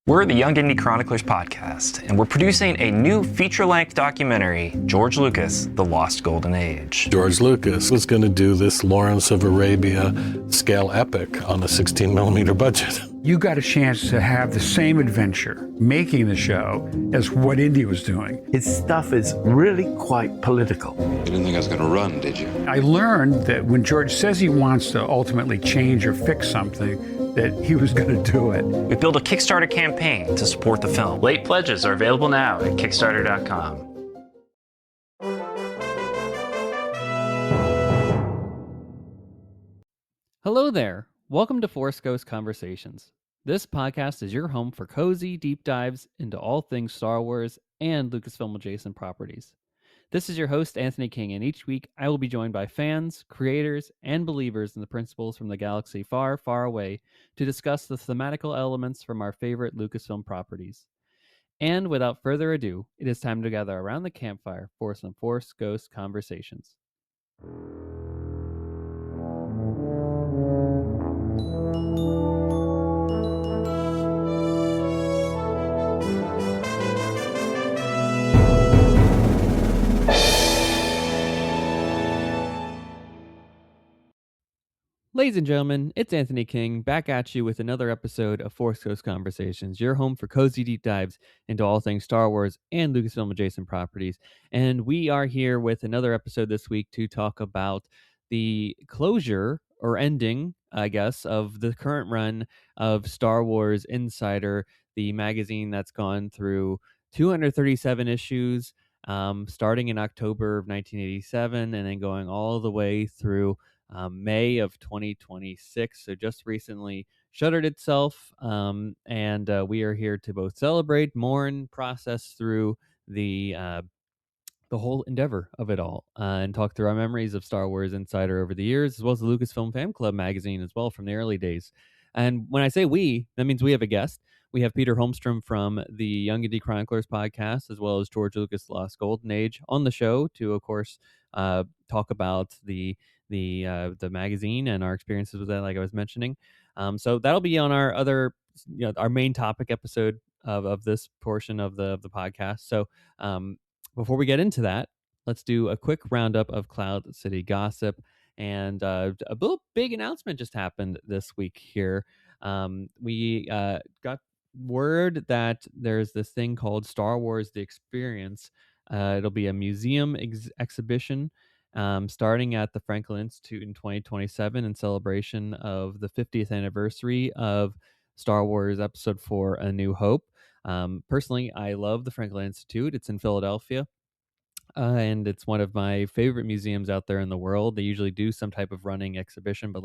We're the Young Indy Chroniclers podcast, and we're producing a new feature-length documentary, George Lucas, The Lost Golden Age. George Lucas was going to do this Lawrence of Arabia scale epic on a 16-millimeter budget. You got a chance to have the same adventure making the show as what Indy was doing. His stuff is really quite political. You didn't think I was going to run, did you? I learned that when George says he wants to ultimately change or fix something, that he was going to do it. We built a Kickstarter campaign to support the film. Late pledges are available now at Kickstarter.com. Hello there. Welcome to Force Ghost Conversations. This podcast is your home for cozy deep dives into all things Star Wars and Lucasfilm adjacent properties. This is your host, Anthony King, and each week I will be joined by fans, creators, and believers in the principles from the galaxy far, far away to discuss the thematical elements from our favorite Lucasfilm properties. And without further ado, it is time to gather around the campfire for some Force Ghost Conversations. Ladies and gentlemen, it's Anthony King back at you with another episode of Force Ghost Conversations, your home for cozy deep dives into all things Star Wars and Lucasfilm adjacent properties. And we are here with another episode this week to talk about the closure or ending, I guess, of the current run of Star Wars Insider, the magazine that's gone through 237 issues, starting in October of 1987 and then going all the way through May of 2026. So just recently shuttered itself, and we are here to both celebrate, mourn, process through the whole endeavor of it all, and talk through our memories of Star Wars Insider over the years, as well as the Lucasfilm Fan Club magazine as well from the early days. And when I say we, that means we have a guest. We have Peter Holmstrom from the Young Indy Chroniclers podcast, as well as George Lucas' Lost Golden Age on the show to, of course, talk about the magazine and our experiences with that, like I was mentioning. So that'll be on our other, our main topic episode of this portion of the podcast. So before we get into that, let's do a quick roundup of Cloud City gossip. And a little big announcement just happened this week here. We got word that there's this thing called Star Wars The Experience. It'll be a museum exhibition starting at the Franklin Institute in 2027 in celebration of the 50th anniversary of Star Wars Episode 4 A New Hope. Personally, I love the Franklin Institute. It's in Philadelphia. And it's one of my favorite museums out there in the world. They usually do some type of running exhibition, but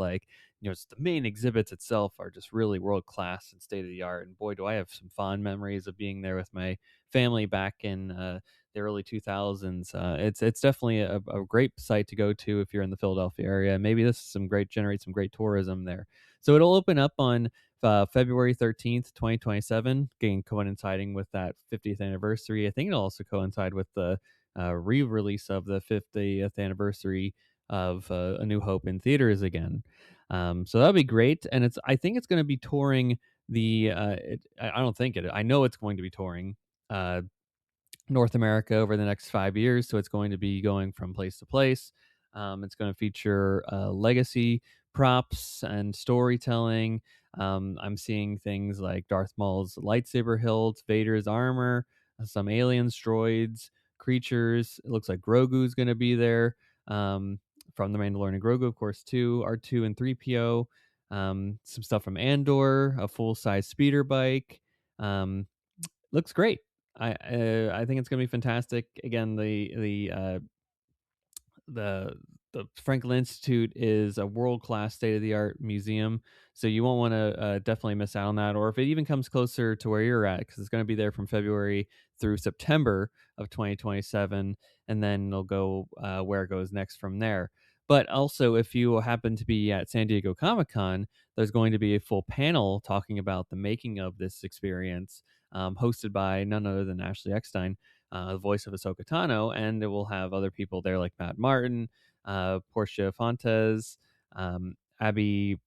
just the main exhibits itself are just really world class and state of the art. And boy, do I have some fond memories of being there with my family back in the early 2000s. It's definitely a great site to go to if you're in the Philadelphia area. Maybe this is generate some great tourism there. So it'll open up on February 13th, 2027, again coinciding with that 50th anniversary. I think it'll also coincide with the re-release of the 50th anniversary of A New Hope in theaters again. So that'll be great. And I think it's going to be touring I know it's going to be touring North America over the next 5 years. So it's going to be going from place to place. It's going to feature legacy props and storytelling. I'm seeing things like Darth Maul's lightsaber hilt, Vader's armor, some aliens, droids, creatures. It looks like Grogu's going to be there, from The Mandalorian. Grogu, of course, too. R2 and 3PO. Some stuff from Andor, a full-size speeder bike. Looks great. I think it's going to be fantastic. Again, the Franklin Institute is a world-class, state-of-the-art museum, so you won't want to definitely miss out on that. Or if it even comes closer to where you're at, because it's going to be there from February through September of 2027, and then it'll go where it goes next from there. But also, if you happen to be at San Diego Comic-Con, there's going to be a full panel talking about the making of this experience, hosted by none other than Ashley Eckstein, the voice of Ahsoka Tano, and it will have other people there like Matt Martin, Portia Fontes, Abby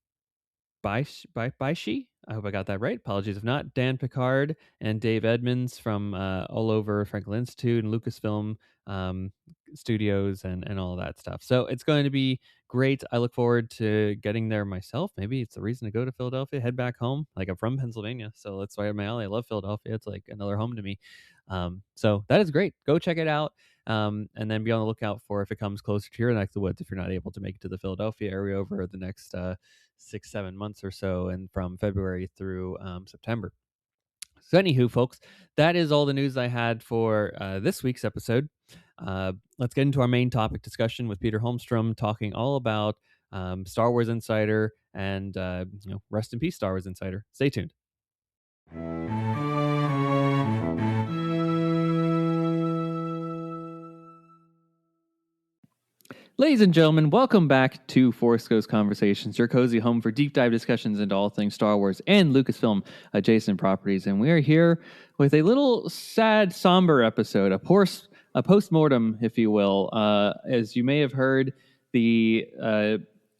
Baishi. I hope I got that right. Apologies if not. Dan Picard and Dave Edmonds from all over Franklin Institute and Lucasfilm um, studios and all that stuff. So it's going to be great. I look forward to getting there myself. Maybe it's a reason to go to Philadelphia, head back home. Like, I'm from Pennsylvania, so that's why I'm my alley. I love Philadelphia. It's like another home to me. So that is great. Go check it out. And then be on the lookout for if it comes closer to your neck of the woods, if you're not able to make it to the Philadelphia area over the next 6-7 months or so, and from February through September. So anywho, folks, that is all the news I had for this week's episode. Let's get into our main topic discussion with Peter Holmstrom, talking all about Star Wars Insider and rest in peace, Star Wars Insider. Stay tuned. Ladies and gentlemen, welcome back to Force Ghost Conversations, your cozy home for deep dive discussions into all things Star Wars and Lucasfilm adjacent properties. And we are here with a little sad, somber episode, a post-mortem, if you will. As you may have heard, the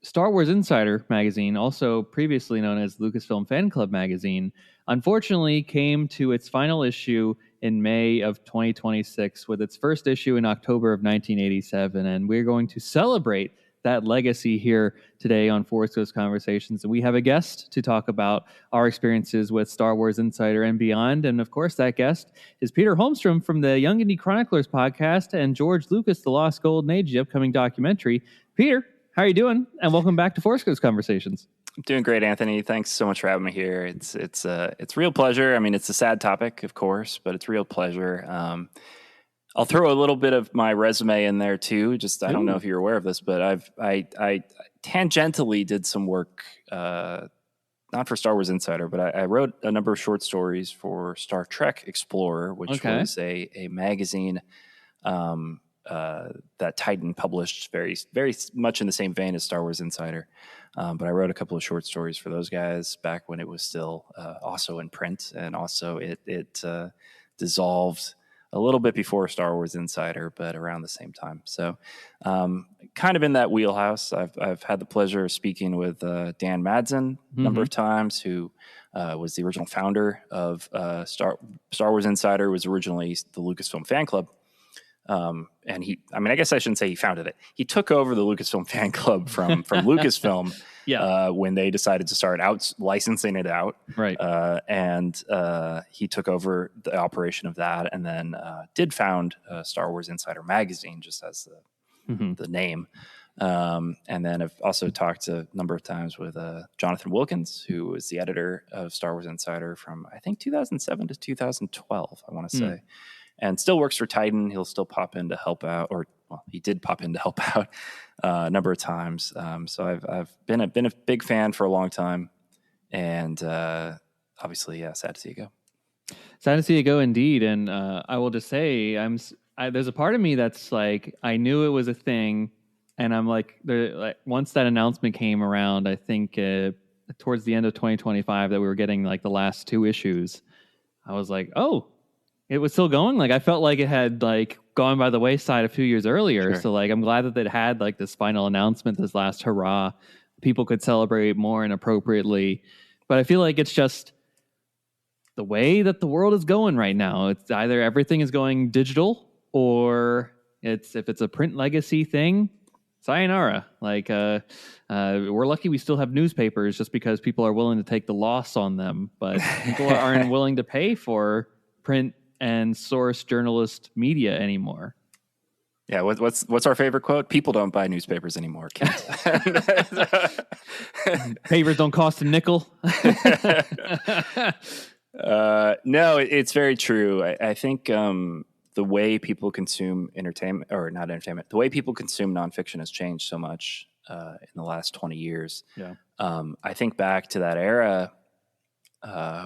Star Wars Insider magazine, also previously known as Lucasfilm Fan Club magazine, unfortunately came to its final issue in May of 2026, with its first issue in October of 1987. And we're going to celebrate that legacy here today on Force Ghost Conversations. And we have a guest to talk about our experiences with Star Wars Insider and beyond. And of course, that guest is Peter Holmstrom from the Young Indy Chroniclers podcast and George Lucas, The Lost Golden Age, the upcoming documentary. Peter, how are you doing? And welcome back to Force Ghost Conversations. I'm doing great, Anthony. Thanks so much for having me here. It's real pleasure. I mean, it's a sad topic, of course, but it's real pleasure. I'll throw a little bit of my resume in there too. Just I don't know if you're aware of this, but I tangentially did some work, not for Star Wars Insider, but I wrote a number of short stories for Star Trek Explorer, which was a magazine that Titan published, very very much in the same vein as Star Wars Insider. But I wrote a couple of short stories for those guys back when it was still also in print, and also it dissolved a little bit before Star Wars Insider, but around the same time. So kind of in that wheelhouse. I've had the pleasure of speaking with Dan Madsen a number of times, who was the original founder of Star Wars Insider, was originally the Lucasfilm Fan Club. And I guess I shouldn't say he founded it. He took over the Lucasfilm Fan Club from Lucasfilm when they decided to start licensing it out. Right. And he took over the operation of that, and then did found Star Wars Insider magazine, just as the name. And then I've also talked a number of times with Jonathan Wilkins, who was the editor of Star Wars Insider from, I think, 2007 to 2012, I want to say. And still works for Titan. He'll still pop in to help out, he did pop in to help out a number of times. So I've been a big fan for a long time, and obviously, sad to see you go. Sad to see you go, indeed. And I will just say, there's a part of me that's like, I knew it was a thing, and I'm like, once that announcement came around, I think towards the end of 2025, that we were getting like the last 2 issues. I was like, oh. It was still going. Like, I felt like it had like gone by the wayside a few years earlier. Sure. So like, I'm glad that it had like this final announcement, this last hurrah. People could celebrate more and appropriately. But I feel like it's just the way that the world is going right now. It's either everything is going digital, or if it's a print legacy thing, sayonara. Like, we're lucky we still have newspapers, just because people are willing to take the loss on them. But people aren't willing to pay for print and source journalist media anymore. Yeah, what's our favorite quote? People don't buy newspapers anymore, kids. Papers don't cost a nickel. No, it's very true. I think the way people consume the way people consume nonfiction has changed so much in the last 20 years. Yeah. I think back to that era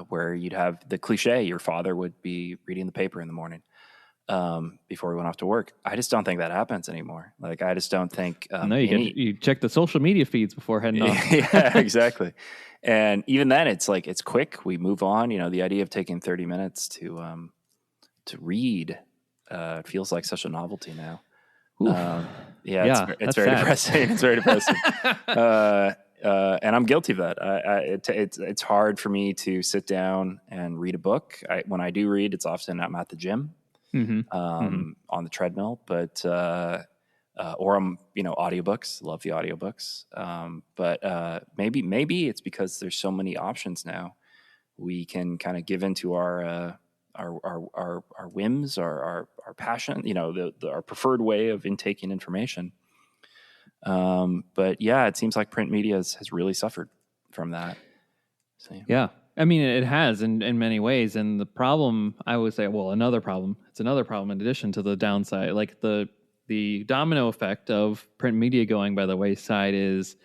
where you'd have the cliche, your father would be reading the paper in the morning before he went off to work. I just don't think that happens anymore. Like, I just don't think... no, you check the social media feeds before heading off. Yeah, exactly. And even then, it's like, it's quick. We move on. The idea of taking 30 minutes to read feels like such a novelty now. It's very depressing. It's very depressing. And I'm guilty of that. It's hard for me to sit down and read a book. When I do read, it's often I'm at the gym, on the treadmill, but or I'm, audiobooks. Love the audiobooks. But maybe it's because there's so many options now. We can kind of give into our whims, our passion, our preferred way of intaking information. But yeah, it seems like print media has really suffered from that. So, Yeah. I mean, it has in many ways. And the problem, I would say, another problem in addition to the downside, like the domino effect of print media going by the wayside is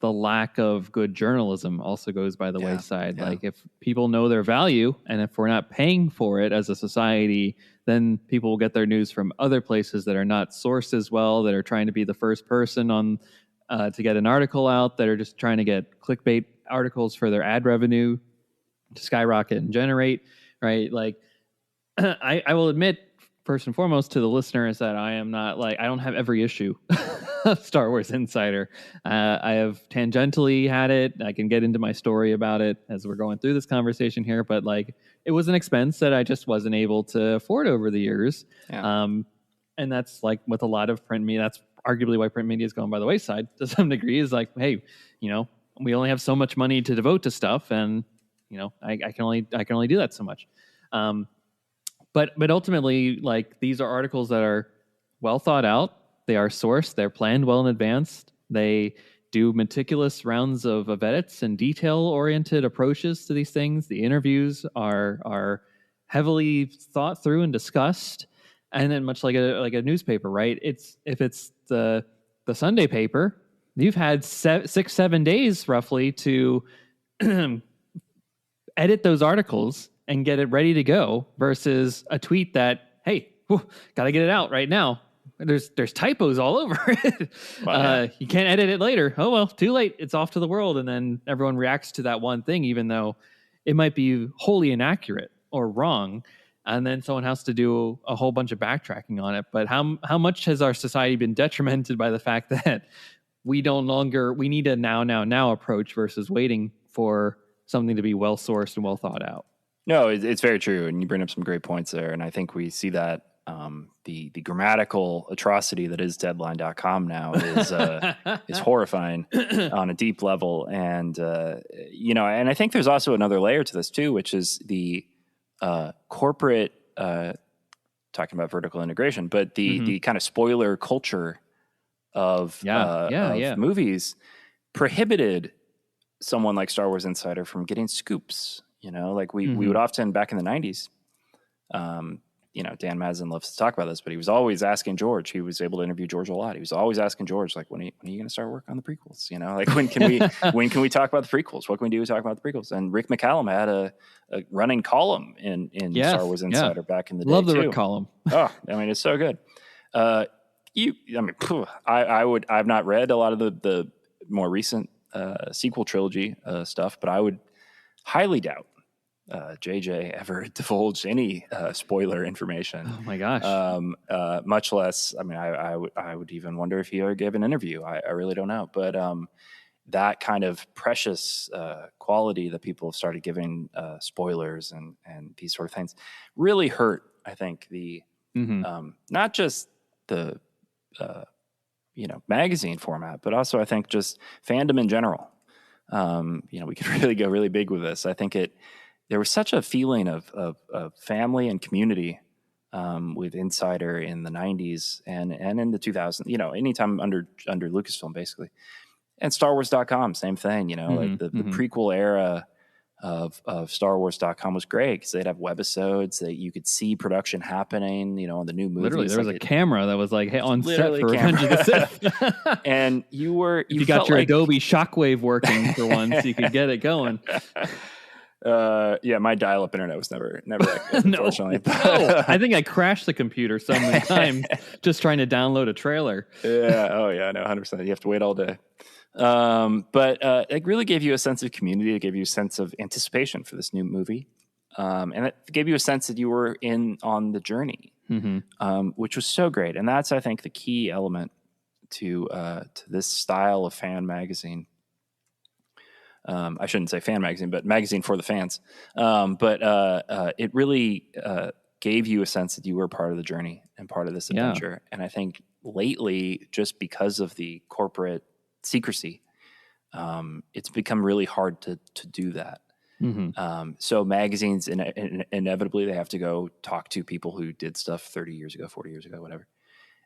the lack of good journalism also goes by the wayside. Yeah. Like if people know their value and if we're not paying for it as a society, then people will get their news from other places that are not sourced as well, that are trying to be the first person on to get an article out, that are just trying to get clickbait articles for their ad revenue to skyrocket and generate, right? Like I will admit, first and foremost, to the listener is that I am not I don't have every issue of Star Wars Insider. I have tangentially had it. I can get into my story about it as we're going through this conversation here, but it was an expense that I just wasn't able to afford over the years. Yeah. And that's with a lot of print media. That's arguably why print media is going by the wayside to some degree. Is hey, we only have so much money to devote to stuff, and I can only do that so much. But ultimately, these are articles that are well thought out. They are sourced. They're planned well in advance. They do meticulous rounds of edits and detail-oriented approaches to these things. The interviews are heavily thought through and discussed. And then, much like a newspaper, right? If it's the Sunday paper, you've had 6-7 days roughly to edit those articles and get it ready to go, versus a tweet that, hey, got to get it out right now. There's typos all over it. Wow. You can't edit it later. Oh, well, too late. It's off to the world. And then everyone reacts to that one thing, even though it might be wholly inaccurate or wrong. And then someone has to do a whole bunch of backtracking on it. But how much has our society been detrimented by the fact that we need a now approach versus waiting for something to be well sourced and well thought out? No, it's very true. And you bring up some great points there. And I think we see that the grammatical atrocity that is deadline.com now is horrifying on a deep level. And, and I think there's also another layer to this too, which is the corporate, talking about vertical integration, but the kind of spoiler culture of movies prohibited someone like Star Wars Insider from getting scoops. We would often, back in the 90s, Dan Madsen loves to talk about this, but he was always asking George. He was able to interview George a lot. He was always asking George, when are you going to start work on the prequels? When can we talk about the prequels? What can we do to talk about the prequels? And Rick McCallum had a running column in Star Wars Insider back in the day. Love the too. Rick column. It's so good. I've not read a lot of the more recent sequel trilogy stuff, but I would highly doubt JJ ever divulged any spoiler information. Oh my gosh! Much less, I would even wonder if he ever gave an interview. I really don't know, but that kind of precious quality that people have started giving spoilers and these sort of things really hurt. I think the not just the magazine format, but also I think just fandom in general. We could really go really big with this. I think there was such a feeling of family and community with Insider in the 90s and in the 2000s, anytime under Lucasfilm, basically. And StarWars.com, same thing, the prequel era of StarWars.com was great because they'd have webisodes that you could see production happening, on the new movies. Literally, there was a camera that was on set for Revenge of the Sith. And you got your Adobe Shockwave working for once, you could get it going. My dial-up internet was never that good, unfortunately. No, I think I crashed the computer so many times just trying to download a trailer. Yeah. Oh yeah. No, 100%. You have to wait all day. But it really gave you a sense of community. It gave you a sense of anticipation for this new movie. And it gave you a sense that you were on the journey, which was so great. And that's, I think, the key element to this style of fan magazine. I shouldn't say fan magazine, but magazine for the fans. But it really gave you a sense that you were part of the journey and part of this adventure. And I think lately, just because of the corporate secrecy, it's become really hard to do that. So magazines, inevitably, they have to go talk to people who did stuff 30 years ago, 40 years ago, whatever.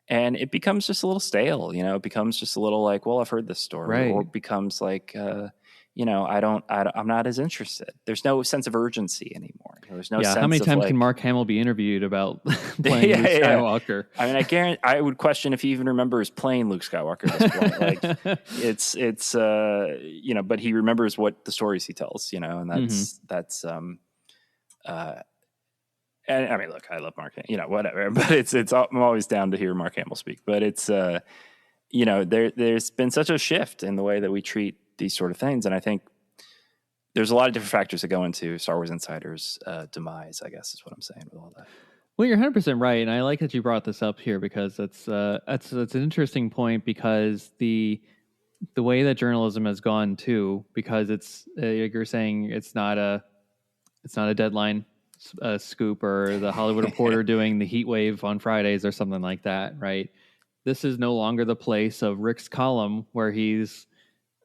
And it becomes just a little stale, it becomes just a little like, well, I've heard this story, Right. or it becomes like, I'm not as interested. There's no sense of urgency anymore. There's no sense how many of times like, can Mark Hamill be interviewed about playing Luke Skywalker? I mean, I would question if he even remembers playing Luke Skywalker at this point. Like it's but he remembers what the stories he tells, and that's and I mean, look, I love Mark, whatever, but I'm always down to hear Mark Hamill speak, but it's, there's been such a shift in the way that we treat these sort of things. And I think there's a lot of different factors that go into Star Wars Insider's demise, I guess is what I'm saying with all that. Well, you're 100% right, and I like that you brought this up here because that's an interesting point, because the way that journalism has gone too, because it's you're saying it's not a deadline scoop or the Hollywood Reporter doing the heat wave on Fridays or something like that, right? This is no longer the place of Rick's column where he's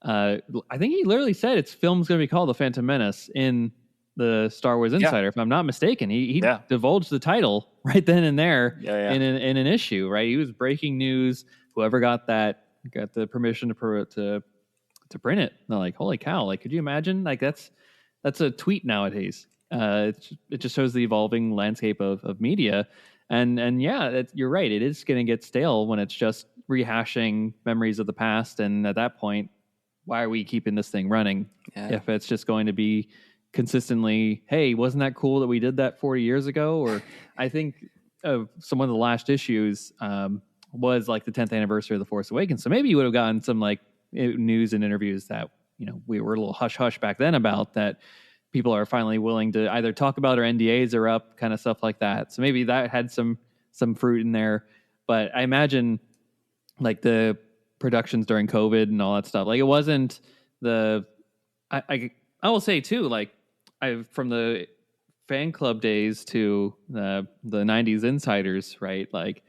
I think he literally said its film's going to be called The Phantom Menace in the Star Wars Insider, if I'm not mistaken. He divulged the title right then and there in an issue, right? He was breaking news. Whoever got the permission to print it. They're like, holy cow! Like, could you imagine? Like, that's a tweet nowadays. It just shows the evolving landscape of media, and you're right. It is going to get stale when it's just rehashing memories of the past, and at that point, why are we keeping this thing running if it's just going to be consistently, hey, wasn't that cool that we did that 40 years ago? Or I think some of the last issues was like the 10th anniversary of The Force Awakens, so maybe you would have gotten some like news and interviews that we were a little hush hush back then about that. People are finally willing to either talk about, or NDAs are up, kind of stuff like that. So maybe that had some fruit in there. But I imagine like the productions during COVID and all that stuff, like it wasn't I will say too, like from the fan club days to the 90s Insiders, right? Like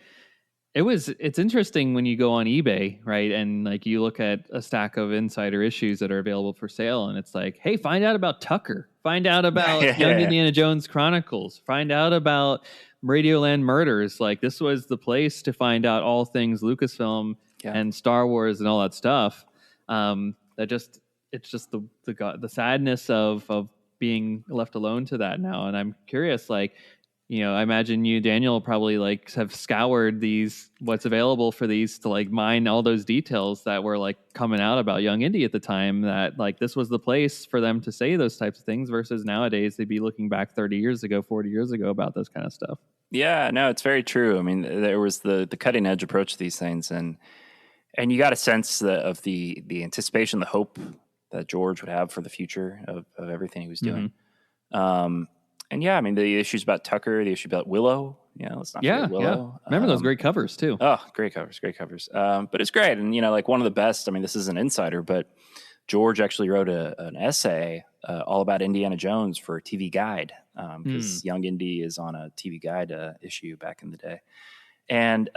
it's interesting when you go on eBay, right? And like you look at a stack of Insider issues that are available for sale, and it's like, hey, find out about Tucker, find out about Young Indiana Jones Chronicles, find out about Radioland Murders. Like, this was the place to find out all things Lucasfilm and Star Wars and all that stuff. It's just the sadness of being left alone to that now. And I'm curious, like, I imagine you, Daniel, probably like have scoured what's available for these to like mine all those details that were like coming out about Young Indy at the time, that like this was the place for them to say those types of things, versus nowadays they'd be looking back 30 years ago, 40 years ago about this kind of stuff. Yeah, no, it's very true. I mean, there was the cutting edge approach to these things, and you got a sense of the anticipation, the hope that George would have for the future of everything he was doing. And I mean, the issues about Tucker, the issue about Willow, let's not forget Willow. Yeah. Remember those great covers too. Oh, great covers. But it's great. And, like one of the best, I mean, this is an insider, but George actually wrote an essay all about Indiana Jones for TV Guide, because Young Indy is on a TV Guide issue back in the day. And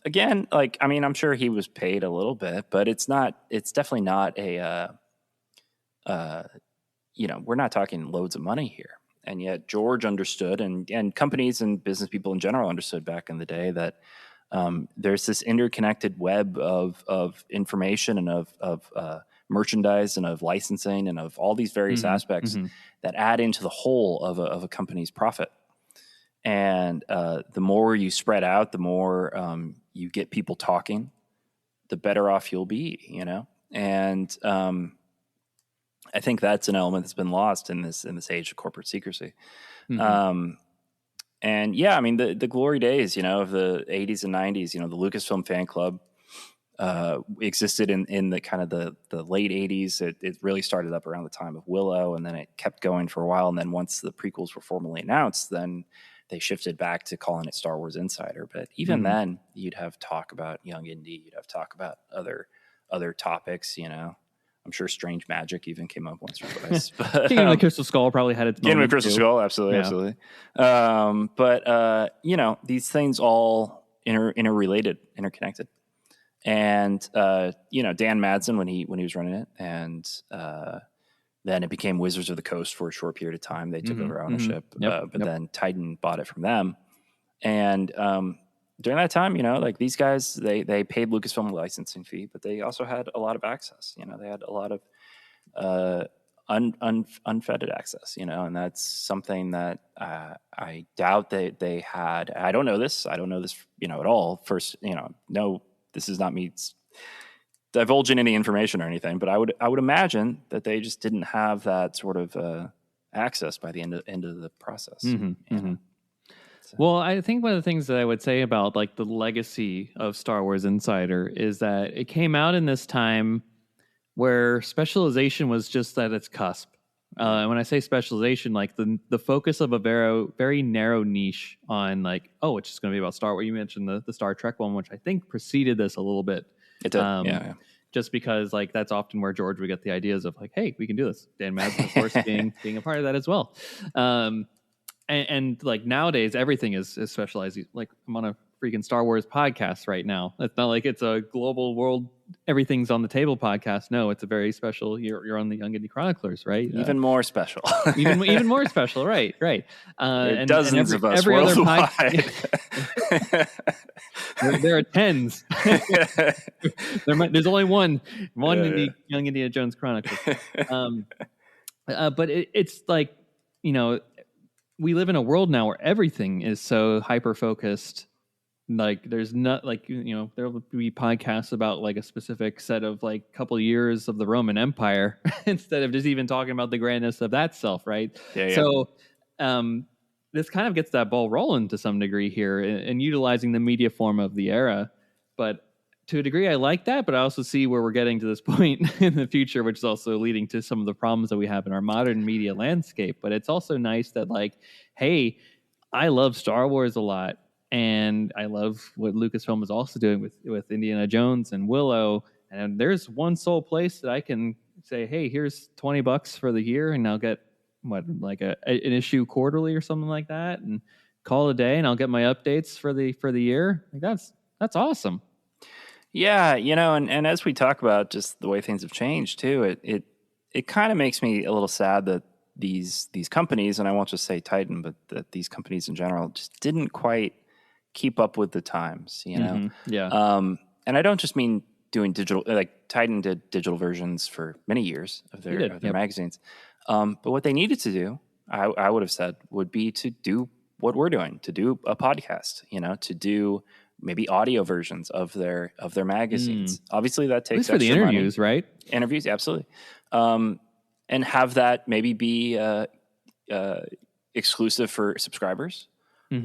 again, like, I mean, I'm sure he was paid a little bit, but it's definitely not we're not talking loads of money here. And yet George understood, and companies and business people in general understood back in the day, that there's this interconnected web of information and of merchandise and of licensing and of all these various aspects that add into the whole of a company's profit. And the more you spread out, the more you get people talking, the better off you'll be, And I think that's an element that's been lost in this age of corporate secrecy. And I mean, the glory days, of the 80s and 90s, the Lucasfilm fan club existed in the kind of the late 80s. It really started up around the time of Willow, and then it kept going for a while. And then once the prequels were formally announced, then they shifted back to calling it Star Wars Insider. But even then, you'd have talk about Young Indy, you'd have talk about other topics, I'm sure Strange Magic even came up once or twice. But, Kingdom of the Crystal Skull probably had its Kingdom moment of Crystal too. Skull, absolutely, Yeah. absolutely. But these things all interrelated, interconnected. And Dan Madsen when he was running it, and then it became Wizards of the Coast for a short period of time. They took over ownership, but then Titan bought it from them. And during that time, like these guys, they paid Lucasfilm a licensing fee, but they also had a lot of access. They had a lot of unfettered access. And that's something that I doubt they had. I don't know this. At all. First, no, this is not me divulging any information or anything, but I would imagine that they just didn't have that sort of access by the end of the process. So. Well, I think one of the things that I would say about like the legacy of Star Wars Insider is that it came out in this time where specialization was just at its cusp. And when I say specialization, like the focus of a very narrow niche on like, oh, it's just going to be about Star Wars. You mentioned the Star Trek one, which I think preceded this a little bit. It did, yeah. Just because like that's often where George would get the ideas of like, hey, we can do this. Dan Madsen, of course, being a part of that as well. And like nowadays, everything is specialized. Like I'm on a freaking Star Wars podcast right now. It's not like it's a global world, everything's on the table podcast. No, it's a very special. You're on the Young Indy Chroniclers, right? Even more special. even more special, right? And dozens of us every worldwide. There are tens. There's only one in the Young Indiana Jones Chronicles. But it's like, we live in a world now where everything is so hyper focused. Like there's not like, there will be podcasts about like a specific set of like couple years of the Roman Empire instead of just even talking about the grandness of that self. Right. Yeah. So, this kind of gets that ball rolling to some degree here and utilizing the media form of the era. But to a degree, I like that, but I also see where we're getting to this point in the future, which is also leading to some of the problems that we have in our modern media landscape. But it's also nice that like, hey, I love Star Wars a lot. And I love what Lucasfilm is also doing with Indiana Jones and Willow. And there's one sole place that I can say, hey, here's $20 for the year, and I'll get an issue quarterly or something like that, and call it a day, and I'll get my updates for the year. Like that's awesome. Yeah, and as we talk about just the way things have changed too, it kind of makes me a little sad that these companies, and I won't just say Titan, but that these companies in general just didn't quite keep up with the times, Yeah. And I don't just mean doing digital, like Titan did digital versions for many years of their magazines. But what they needed to do, I would have said, would be to do what we're doing, to do a podcast, to do maybe audio versions of their magazines. Obviously that takes at least for the interviews, money. Right? Interviews, absolutely. And have that maybe be exclusive for subscribers.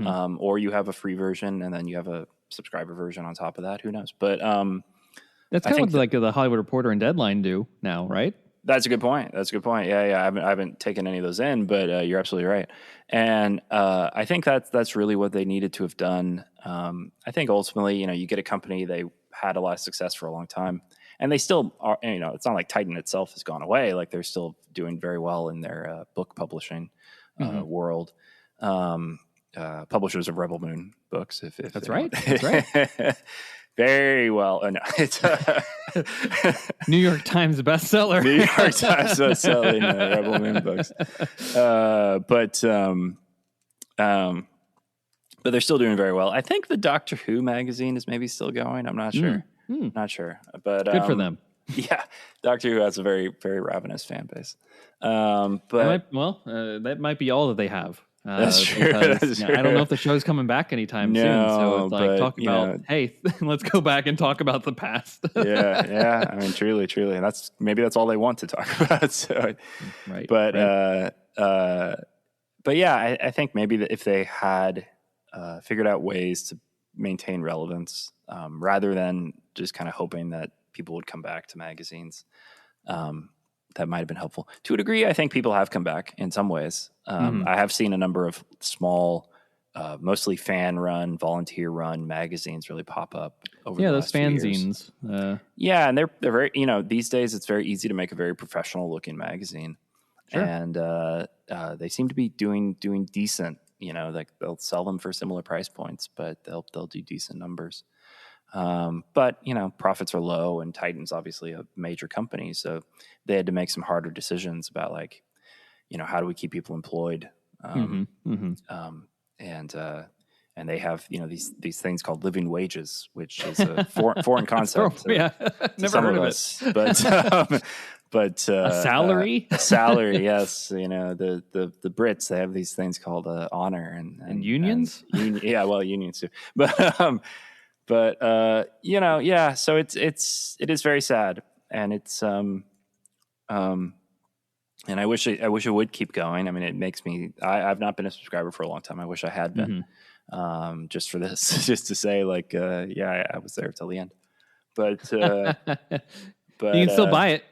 Or you have a free version and then you have a subscriber version on top of that. Who knows? But that's kind of like the Hollywood Reporter and Deadline do now, right? That's a good point. Yeah. I haven't taken any of those in, but you're absolutely right. And I think that's really what they needed to have done. I think ultimately, you get a company, they had a lot of success for a long time, and they still are. It's not like Titan itself has gone away. Like they're still doing very well in their book publishing world. Publishers of Rebel Moon books. If that's right. That's right. Very well. No, it's New York Times bestseller. New York Times bestselling Rebel Moon books. But they're still doing very well. I think the Doctor Who magazine is maybe still going. I'm not sure. Not sure. But good for them. Yeah, Doctor Who has a very, very ravenous fan base. But that might be all that they have. That's true. Because, I don't know if the show's coming back anytime soon. So it's like talk about, hey, let's go back and talk about the past. yeah. I mean, truly, and that's all they want to talk about. So, right. But yeah, I think maybe that if they had figured out ways to maintain relevance, rather than just kind of hoping that people would come back to magazines, that might have been helpful. To a degree, I think people have come back in some ways. I have seen a number of small mostly fan-run, volunteer-run magazines really pop up over Yeah, the those last few years. fanzines. Yeah, and they're very, these days it's very easy to make a very professional-looking magazine. Sure. And they seem to be doing decent. Like they'll sell them for similar price points, but they'll do decent numbers. But profits are low, and Titan's obviously a major company, so they had to make some harder decisions about like, how do we keep people employed? And they have these things called living wages, which is a foreign concept. Yeah, to never some heard of us. But but a salary. a salary, yes. The Brits, they have these things called honor and unions. Yeah, well, unions too. But yeah. So it is very sad, and it's and I wish it would keep going. I mean, it makes me. I've not been a subscriber for a long time. I wish I had been, just for this, just to say like, yeah, I was there till the end. But but you can still buy it.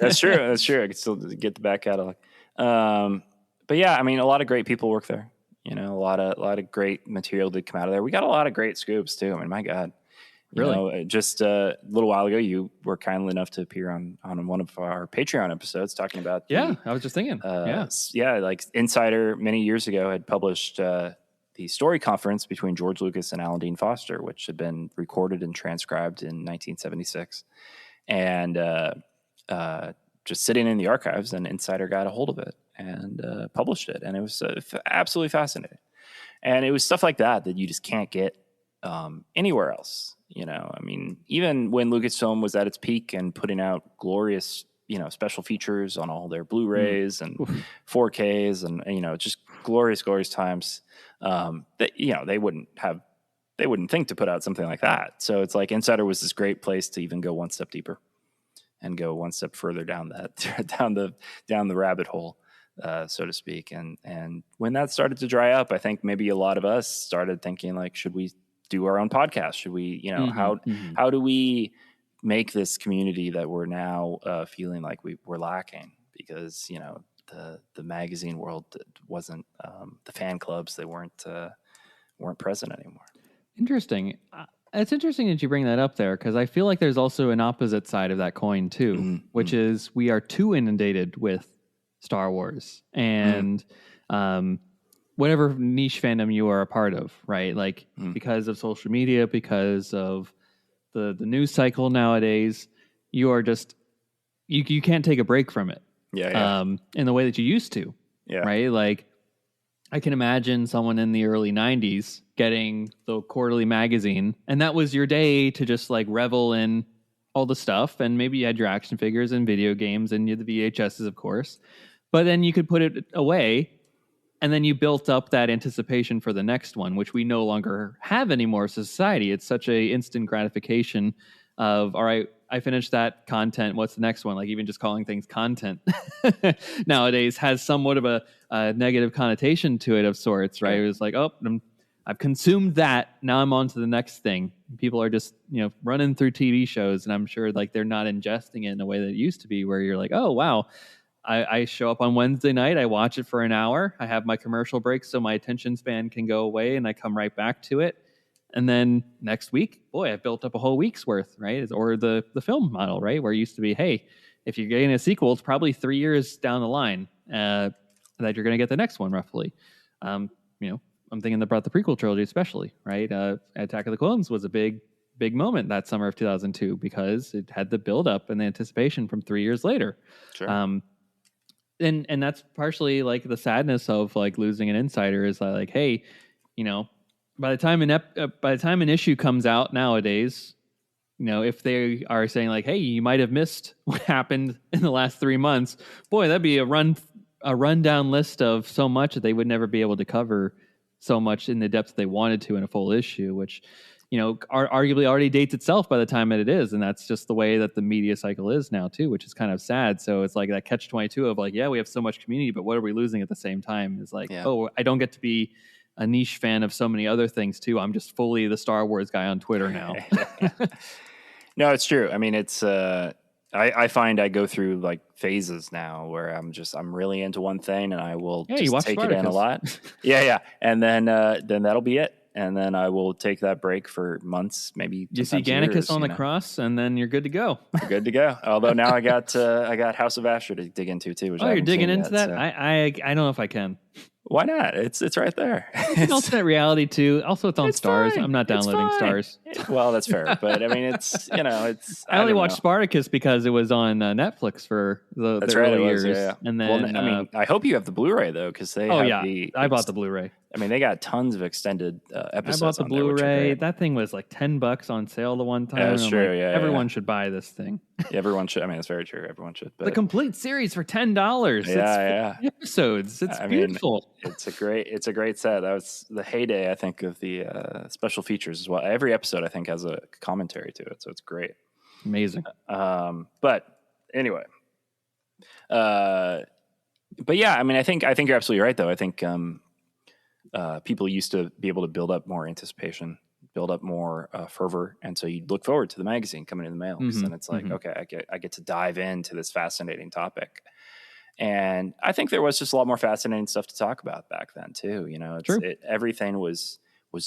That's true. That's true. I could still get the back catalog. But yeah, I mean, a lot of great people work there. A lot of great material did come out of there. We got a lot of great scoops too. I mean, my God. Really? Just a little while ago, you were kindly enough to appear on one of our Patreon episodes talking about I was just thinking. Like Insider many years ago had published the story conference between George Lucas and Alan Dean Foster, which had been recorded and transcribed in 1976. And just sitting in the archives, and Insider got a hold of it and published it. And it was absolutely fascinating. And it was stuff like that you just can't get anywhere else. I mean, even when Lucasfilm was at its peak and putting out glorious, special features on all their Blu-rays and 4Ks and, just glorious times, that, they wouldn't think to put out something like that. So it's like Insider was this great place to even go one step deeper and go one step further down down the rabbit hole, so to speak. And when that started to dry up, I think maybe a lot of us started thinking like, should we do our own podcast? Should we, how do we make this community that we're now feeling like we're lacking? Because, the magazine world wasn't, the fan clubs, they weren't present anymore. Interesting. It's interesting that you bring that up there, because I feel like there's also an opposite side of that coin too, which is we are too inundated with Star Wars and whatever niche fandom you are a part of, right? Like because of social media, because of the news cycle nowadays, you are just you can't take a break from it. In the way that you used to. Yeah. Right? Like I can imagine someone in the early 90s getting the quarterly magazine, and that was your day to just like revel in all the stuff, and maybe you had your action figures and video games and you had the VHSs, of course. But then you could put it away, and then you built up that anticipation for the next one, which we no longer have anymore as a society. It's such a instant gratification of, all right, I finished that content. What's the next one? Like even just calling things content nowadays has somewhat of a negative connotation to it of sorts, right? It was like, oh, I've consumed that. Now I'm on to the next thing. People are just, running through TV shows, and I'm sure like they're not ingesting it in a way that it used to be, where you're like, oh, wow. I show up on Wednesday night, I watch it for an hour, I have my commercial break so my attention span can go away, and I come right back to it. And then next week, boy, I've built up a whole week's worth, right? Or the film model, right? Where it used to be, hey, if you're getting a sequel, it's probably 3 years down the line that you're going to get the next one, roughly. I'm thinking about the prequel trilogy especially, right? Attack of the Clones was a big moment that summer of 2002 because it had the build-up and the anticipation from 3 years later. Sure. And that's partially like the sadness of like losing an Insider is like, hey, by the time an issue comes out nowadays, if they are saying like, hey, you might have missed what happened in the last 3 months, boy, that'd be a rundown list of so much that they would never be able to cover so much in the depth they wanted to in a full issue, which arguably already dates itself by the time it is. And that's just the way that the media cycle is now too, which is kind of sad. So it's like that catch-22 of like, yeah, we have so much community, but what are we losing at the same time? Is like, oh, I don't get to be a niche fan of so many other things too. I'm just fully the Star Wars guy on Twitter now. No, it's true. I mean, it's I find I go through like phases now where I'm really into one thing and I will Yeah, you just watch take it in a Spartacus. lot. Yeah. And then that'll be it. And then I will take that break for months, maybe You see sometimes Gannicus years, on you the know. cross, and then you're good to go. We're good to go. Although now I got House of Asher to dig into too. Which I Oh, you're haven't digging seen into yet, that? so. I don't know if I can. Why not? It's right there. It's alternate reality too. Also, it's on It's Stars. fine. I'm not It's downloading fine. Stars. Well, that's fair, but I mean, it's it's. I only don't watched know. Spartacus because it was on Netflix for the That's early right. It was, years, yeah. and then Well, I mean, I hope you have the Blu-ray though, because they. oh have yeah, the I bought the Blu-ray. I mean, they got tons of extended I episodes. bought the on there, which are Blu-ray. great. That thing was like $10 on sale the one time. Yeah, that's I'm true. like, Yeah, everyone should buy this thing. Yeah, everyone should. I mean, it's very true. Everyone should. But The complete series for $10. Yeah, It's episodes. It's I mean, beautiful. it's a great set. That was the heyday, I think, of the special features as well. Every episode, I think, has a commentary to it, so it's great. Amazing. But anyway, but yeah, I mean, I think you're absolutely right, though. I think people used to be able to build up more anticipation, build up more fervor, and so you'd look forward to the magazine coming in the mail. Mhm, And it's like, okay, I get to dive into this fascinating topic. And I think there was just a lot more fascinating stuff to talk about back then too. You know, True. Everything was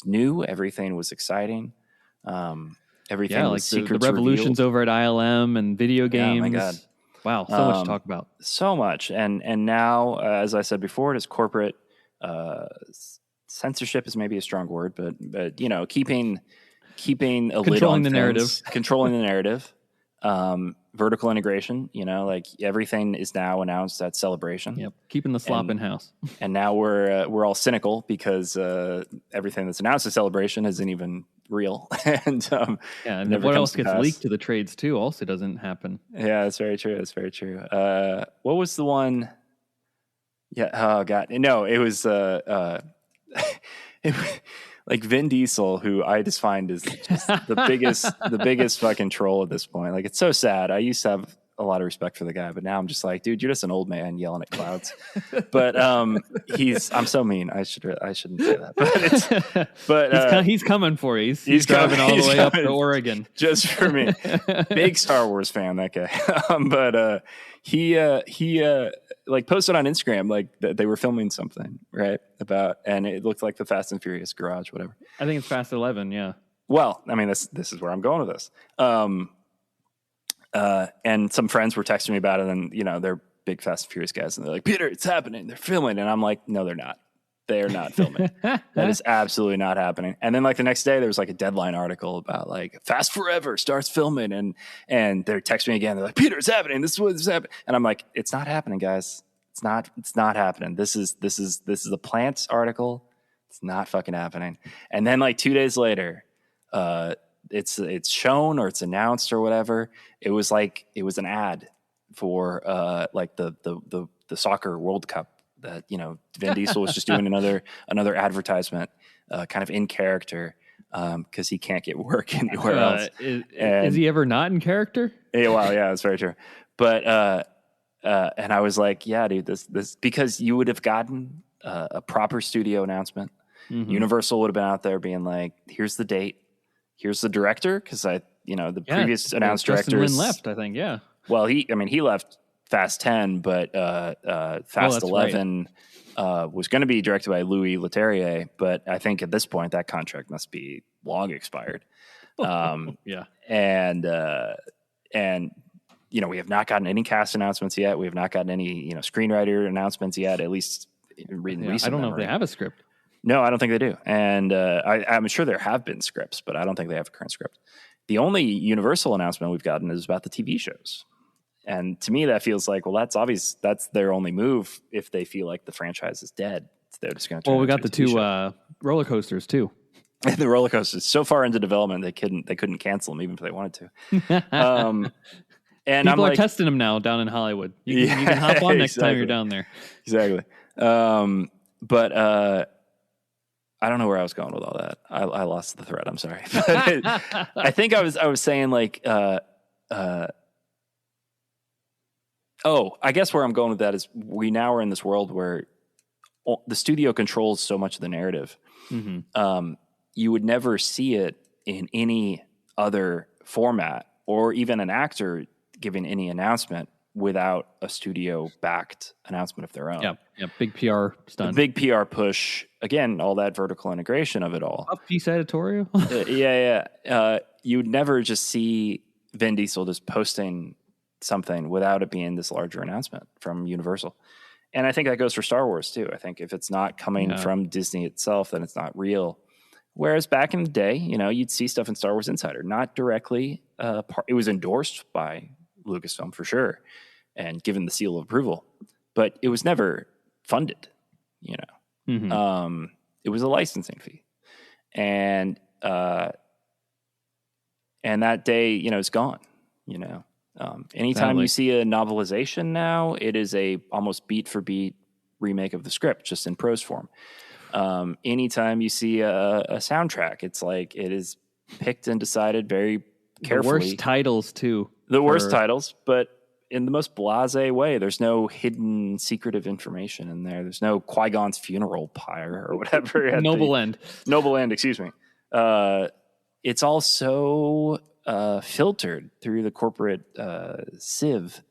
new, everything was exciting. Everything Yeah, was like the secrets revolutions revealed. over at ILM and video games. Yeah, my God. Wow, so much to talk about. So much. And now, as I said before, it is corporate censorship is maybe a strong word, but you know, keeping a lid on Controlling the narrative. things, controlling the narrative, vertical integration, you know, like everything is now announced at Celebration. Yep, keeping the slop And- in house. And now we're all cynical because everything that's announced at Celebration isn't even real. And Yeah, and never what comes else to gets pass. leaked to the trades too also doesn't happen. Yeah, that's very true. That's very true. What was the one? Yeah. Oh God. No, it was like Vin Diesel, who I just find is just the biggest fucking troll at this point. Like, it's so sad. I used to have a lot of respect for the guy, but now I'm just like, dude, you're just an old man yelling at clouds. But I'm so mean. I shouldn't say that. But he's coming for you. He's he's driving coming- all the he's way up to coming. Oregon. just for me. Big Star Wars fan, that guy. But he like posted on Instagram like that they were filming something, right? And it looked like the Fast and Furious garage, whatever. I think it's Fast 11. Yeah. Well, I mean, this is where I'm going with this. And some friends were texting me about it, and you know, they're big Fast and Furious guys, and they're like, Peter, it's happening. They're filming, and I'm like, no, they're not. They're not filming. That is absolutely not happening. And then like the next day, there was like a Deadline article about like Fast Forever starts filming, and they're texting me again. They're like, Peter, it's happening. This is what's happening. And I'm like, it's not happening, guys. It's not happening. This is a Plants article. It's not fucking happening. And then like 2 days later, it's shown or it's announced or whatever. It was an ad for like the soccer World Cup that, you know, Vin Diesel was just doing another advertisement, kind of in character, because he can't get work anywhere else. Is he ever not in character? Yeah, well, yeah, that's very true. But and I was like, yeah, dude, this because you would have gotten a proper studio announcement. Mm-hmm. Universal would have been out there being like, here's the date, here's the director, because previous announced Justin directors Lin left, I think. Yeah. Well, he left Fast 10, but Fast that's 11 was going to be directed by Louis Leterrier, but I think at this point that contract must be long expired. Yeah. And you know, we have not gotten any cast announcements yet. We have not gotten any, you know, screenwriter announcements yet, at least in recent I don't know if memory. they have a script. No, I don't think they do. And I'm sure there have been scripts, but I don't think they have a current script. The only Universal announcement we've gotten is about the TV shows. And to me, that feels like, well, that's obvious. That's their only move if they feel like the franchise is dead. They're just going to. Well, we got the two roller coasters too. The roller coasters so far into development they couldn't cancel them even if they wanted to. And People I'm are like, testing them now down in Hollywood. You can hop on next time you're down there. Exactly. But I don't know where I was going with all that. I lost the thread. I'm sorry. But I think I was saying like, I guess where I'm going with that is we now are in this world where the studio controls so much of the narrative. Mm-hmm. You would never see it in any other format, or even an actor giving any announcement without a studio-backed announcement of their own. Yeah, big PR The stunt. big PR push, again, all that vertical integration of it all. Up piece editorial. You'd never just see Vin Diesel just posting something without it being this larger announcement from Universal. And I think that goes for Star Wars too. I think if it's not coming from Disney itself, then it's not real. Whereas back in the day, you'd see stuff in Star Wars Insider, not directly. It was endorsed by Lucasfilm for sure and given the seal of approval, but it was never funded, Mm-hmm. It was a licensing fee. And that day, it's gone, anytime you see a novelization now, it is a almost beat for beat remake of the script, just in prose form. Anytime you see a soundtrack, it's like it is picked and decided very carefully. The worst titles too. Worst titles, but in the most blasé way. There's no hidden secretive information in there. There's no Qui-Gon's funeral pyre or whatever. Noble End, excuse me. It's all so filtered through the corporate sieve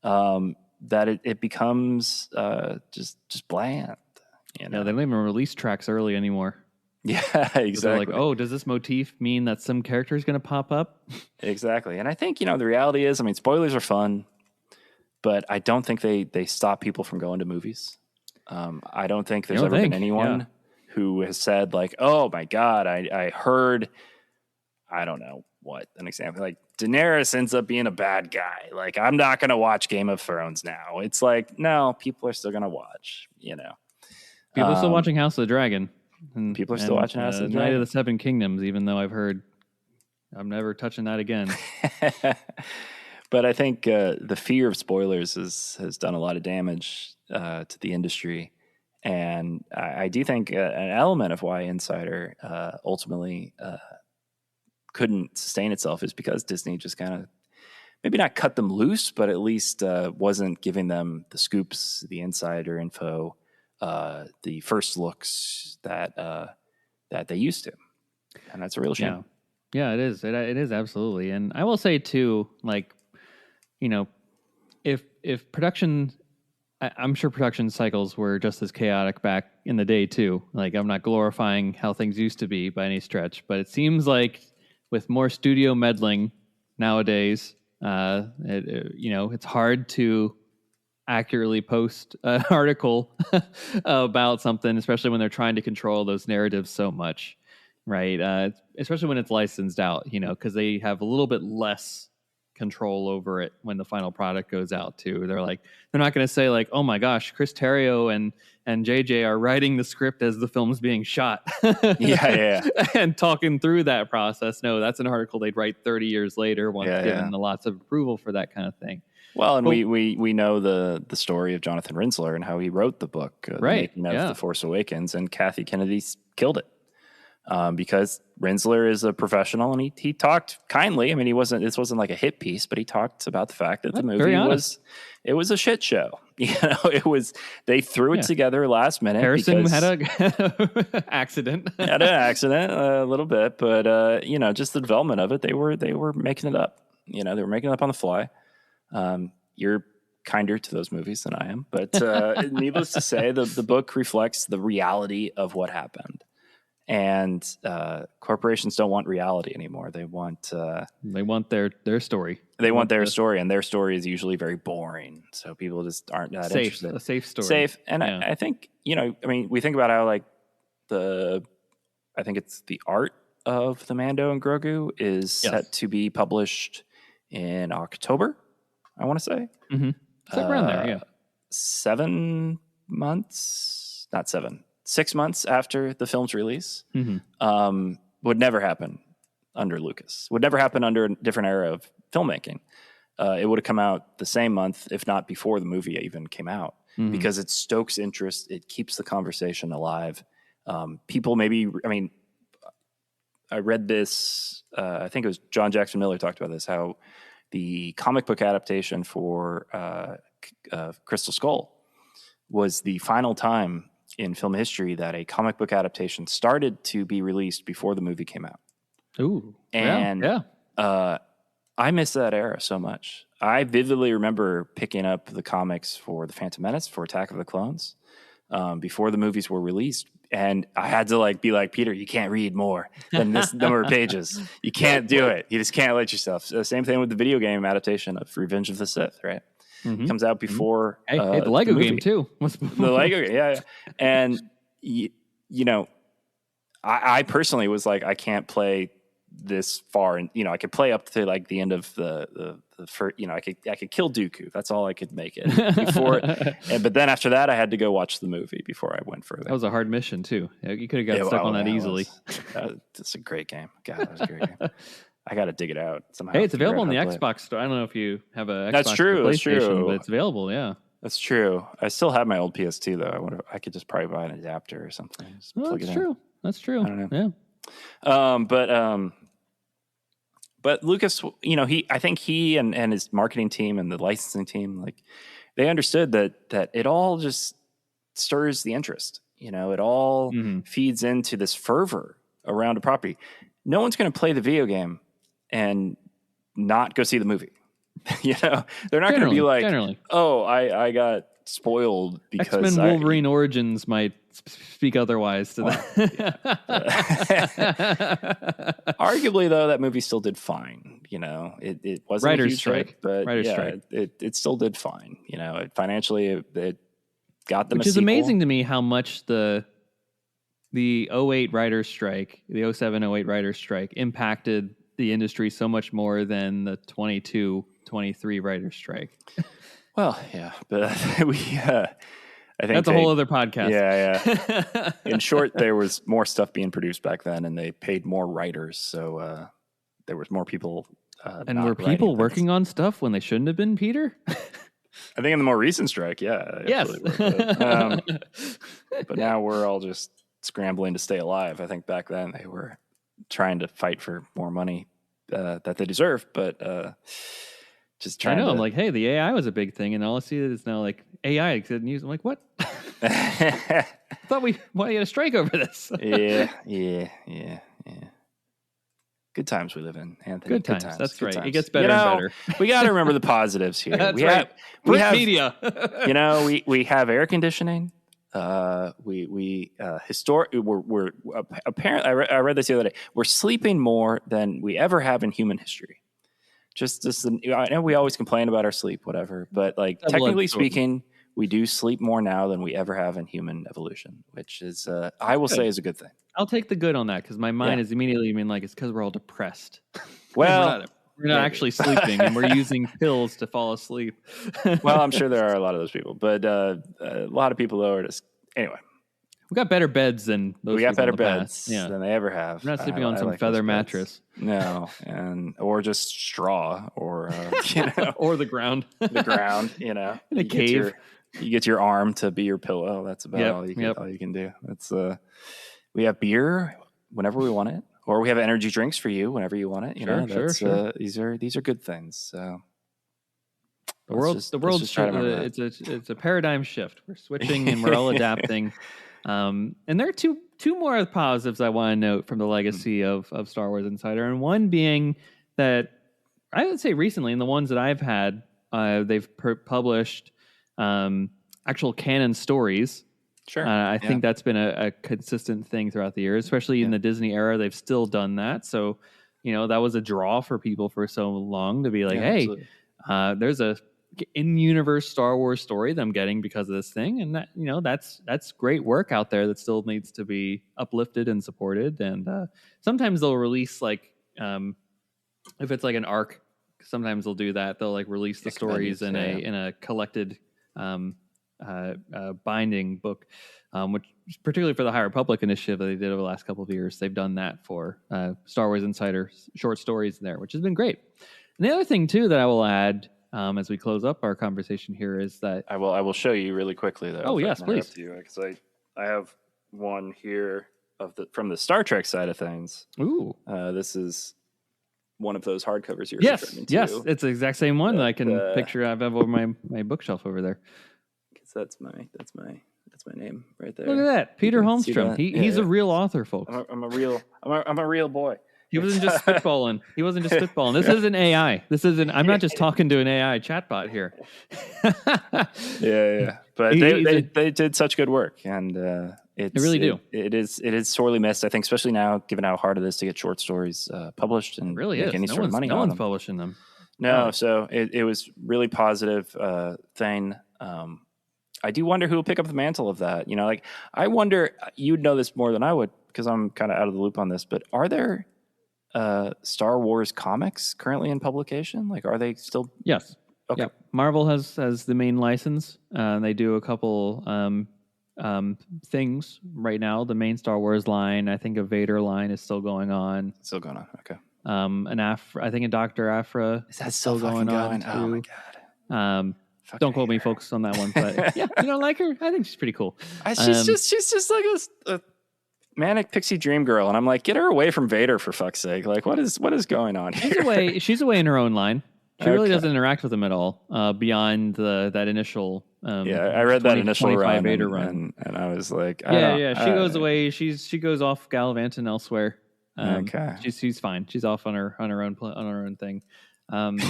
that it becomes just bland. Yeah, they don't even release tracks early anymore. Yeah, exactly. They're like, oh, does this motif mean that some character is going to pop up? Exactly. And I think, the reality is, spoilers are fun, but I don't think they stop people from going to movies. I don't think there's ever been anyone who has said like, oh my God, I heard, I don't know what, an example, like Daenerys ends up being a bad guy. Like, I'm not going to watch Game of Thrones now. It's like, no, people are still going to watch, People are still watching House of the Dragon. And, people are still watching House of the Night Dragon. of the Seven Kingdoms, even though I've heard I'm never touching that again. But I think the fear of spoilers has done a lot of damage to the industry. And I do think an element of why Insider ultimately couldn't sustain itself is because Disney just kind of maybe not cut them loose, but at least wasn't giving them the scoops, the insider info, the first looks that they used to. And that's a real shame. Yeah, it is. It is absolutely. And I will say too, like, if production, I'm sure production cycles were just as chaotic back in the day too. Like, I'm not glorifying how things used to be by any stretch, but it seems like with more studio meddling nowadays, it's hard to accurately post an article about something, especially when they're trying to control those narratives so much, right? Especially when it's licensed out, because they have a little bit less control over it when the final product goes out too. They're not going to say like, oh my gosh, Chris Terrio and JJ are writing the script as the film's being shot. Yeah. And talking through that process. No, that's an article they'd write 30 years later once given the lots of approval for that kind of thing. Well, and we know the story of Jonathan Rinsler and how he wrote the book, The Making of The Force Awakens, and Kathy Kennedy killed it because Rinsler is a professional and he talked kindly. I mean, this wasn't like a hit piece, but he talked about the fact that the movie was a shit show. They threw it together last minute. Harrison had an accident. Had an accident a little bit, but just the development of it, they were making it up. They were making it up on the fly. You're kinder to those movies than I am, but needless to say, the book reflects the reality of what happened. And corporations don't want reality anymore. They want their story. They want their story, and their story is usually very boring. So people just aren't that interested. A safe story. Safe, and I think we think about how I think it's the art of the Mando and Grogu is set to be published in October. I want to say. Mm-hmm. It's around there, yeah. 7 months, not 7, 6 months after the film's release. Mm-hmm. Would never happen under Lucas. Would never happen under a different era of filmmaking. It would have come out the same month, if not before the movie even came out, because it stokes interest. It keeps the conversation alive. People I read this, I think it was John Jackson Miller talked about this, how the comic book adaptation for Crystal Skull was the final time in film history that a comic book adaptation started to be released before the movie came out. Ooh. And I miss that era so much. I vividly remember picking up the comics for The Phantom Menace, for Attack of the Clones, before the movies were released. And I had to like be like, Peter, you can't read more than this number of pages. You can't do it. You just can't let yourself. So same thing with the video game adaptation of Revenge of the Sith, right? Comes out before Hey, the Lego game too. The Lego game, yeah. And you know, I personally was like, I can't play this far, and I could play up to like the end of the first, I could kill Dooku. That's all I could make it before. But then after that, I had to go watch the movie before I went further. That was a hard mission too. You could have got stuck on that easily. It's a great game. God, that was a great game. I got to dig it out somehow. Hey, it's available on the Xbox store. I don't know if you have a Xbox That's true. or That's PlayStation, true. but it's available. Yeah, that's true. I still have my old PS2 though. I wonder. I could just probably buy an adapter or something. Just plug that's it true. in. That's true. I don't know. But Lucas, I think he and his marketing team and the licensing team, like, they understood that it all just stirs the interest. It all feeds into this fervor around a property. No one's going to play the video game and not go see the movie. They're not going to be like, oh, I got spoiled because X-Men Wolverine Origins might speak otherwise to that. Arguably, though, that movie still did fine. It wasn't Writer's a huge strike, hit, but strike. It still did fine. Financially, it got them. Which is amazing to me how much the 08 writer's strike, the 07-08 writer's strike impacted the industry so much more than the 22-23 writer's strike. Well, yeah, but I think that's a whole other podcast. Yeah. In short, there was more stuff being produced back then, and they paid more writers, so there was more people. And were people working on stuff when they shouldn't have been, Peter? I think in the more recent strike, yeah. Yes. But now we're all just scrambling to stay alive. I think back then they were trying to fight for more money that they deserve, but just trying to... I'm like, hey, the AI was a big thing, and all I see is now like AI exit news. I'm like, what? I thought we had a strike over this. Yeah. Good times we live in, Anthony. Good times. That's Good right. times. It gets better and better. We got to remember the positives here. That's we right. We have media. we have air conditioning. We're apparently, I read this the other day. We're sleeping more than we ever have in human history. I know we always complain about our sleep, whatever, but like technically speaking, we do sleep more now than we ever have in human evolution, which is, I will say, is a good thing. I'll take the good on that because my mind is immediately like it's because we're all depressed. Well, we're not actually sleeping, and we're using pills to fall asleep. Well, I'm sure there are a lot of those people, but a lot of people though are just anyway. We got better beds than those. We got better beds than they ever have. We're not sleeping on some like feather mattress. No, or just straw, or or the ground. The ground, in a cave. You get your arm to be your pillow. That's about all you can do. That's we have beer whenever we want it, or we have energy drinks for you whenever you want it. Sure. These are good things. So the world's it's a paradigm shift. We're switching and we're all adapting. And there are two more positives I want to note from the legacy of Star Wars Insider, and one being that I would say recently, in the ones that I've had, they've published actual canon stories. Sure. I think that's been a consistent thing throughout the years, especially in the Disney era. They've still done that. So, that was a draw for people for so long to be like, hey, there's a in-universe Star Wars story that I'm getting because of this thing. And that, that's great work out there that still needs to be uplifted and supported. And sometimes they'll release if it's like an arc, sometimes they'll do that. They'll release the stories in a collected binding book, which particularly for the High Republic initiative that they did over the last couple of years, they've done that for Star Wars Insider short stories there, which has been great. And the other thing too that I will add as we close up our conversation here is that I will show you really quickly though. Oh yes, please. Because I have one here from the Star Trek side of things. Ooh, this is one of those hardcovers you're referring to. Yes, it's the exact same one that I can picture. I have over my bookshelf over there. Because that's my name right there. Look at that, Peter Holmstrom. He's a real author, folks. I'm a real boy. He wasn't just spitballing. This isn't AI. This isn't. I'm not just talking to an AI chatbot here. Yeah. But they did such good work, and they really do. It is sorely missed. I think, especially now, given how hard it is to get short stories published and really make is. any sort of money no on one's them. publishing them. No, so it was really positive thing. I do wonder who will pick up the mantle of that. You know, like I wonder, you'd know this more than I would because I'm kind of out of the loop on this, but are there Star Wars comics currently in publication? Like, are they still? Yes. Okay. Yep. Marvel has the main license. They do a couple things right now. The main Star Wars line, I think a Vader line is still going on. Still going on. Okay. I think a Dr. Afra Is that still still going on. Oh my god. Don't quote me, folks, on that one. But yeah, you don't like her? I think she's pretty cool. She's just like a manic pixie dream girl, and I'm like, get her away from Vader for fuck's sake! Like, what is going on here? She's away in her own line. She really Okay. doesn't interact with him at all beyond that initial. I read that initial run, Vader run, and I was like, she goes away. She goes off gallivanting elsewhere. Okay. She's fine. She's off on her own thing. But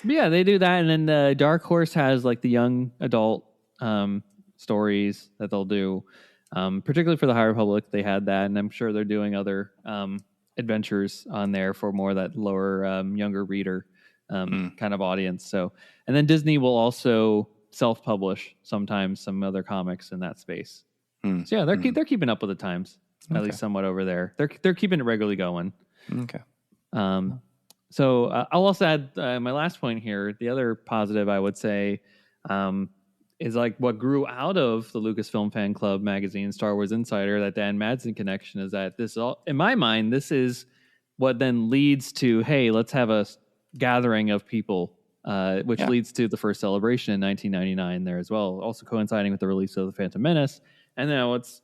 yeah, they do that, and then Dark Horse has like the young adult stories that they'll do, particularly for the High Republic. They had that, and I'm sure they're doing other adventures on there for more that lower, younger reader kind of audience. So, and then Disney will also self-publish sometimes some other comics in that space. So yeah, they're keeping up with the times, at least somewhat over there. They're keeping it regularly going. Okay. So I'll also add my last point here. The other positive I would say is like what grew out of the Lucasfilm Fan Club magazine, Star Wars Insider, that Dan Madsen connection is that this all, in my mind, this is what then leads to, hey, let's have a gathering of people, which leads to the first celebration in 1999 there as well, also coinciding with the release of The Phantom Menace. And now it's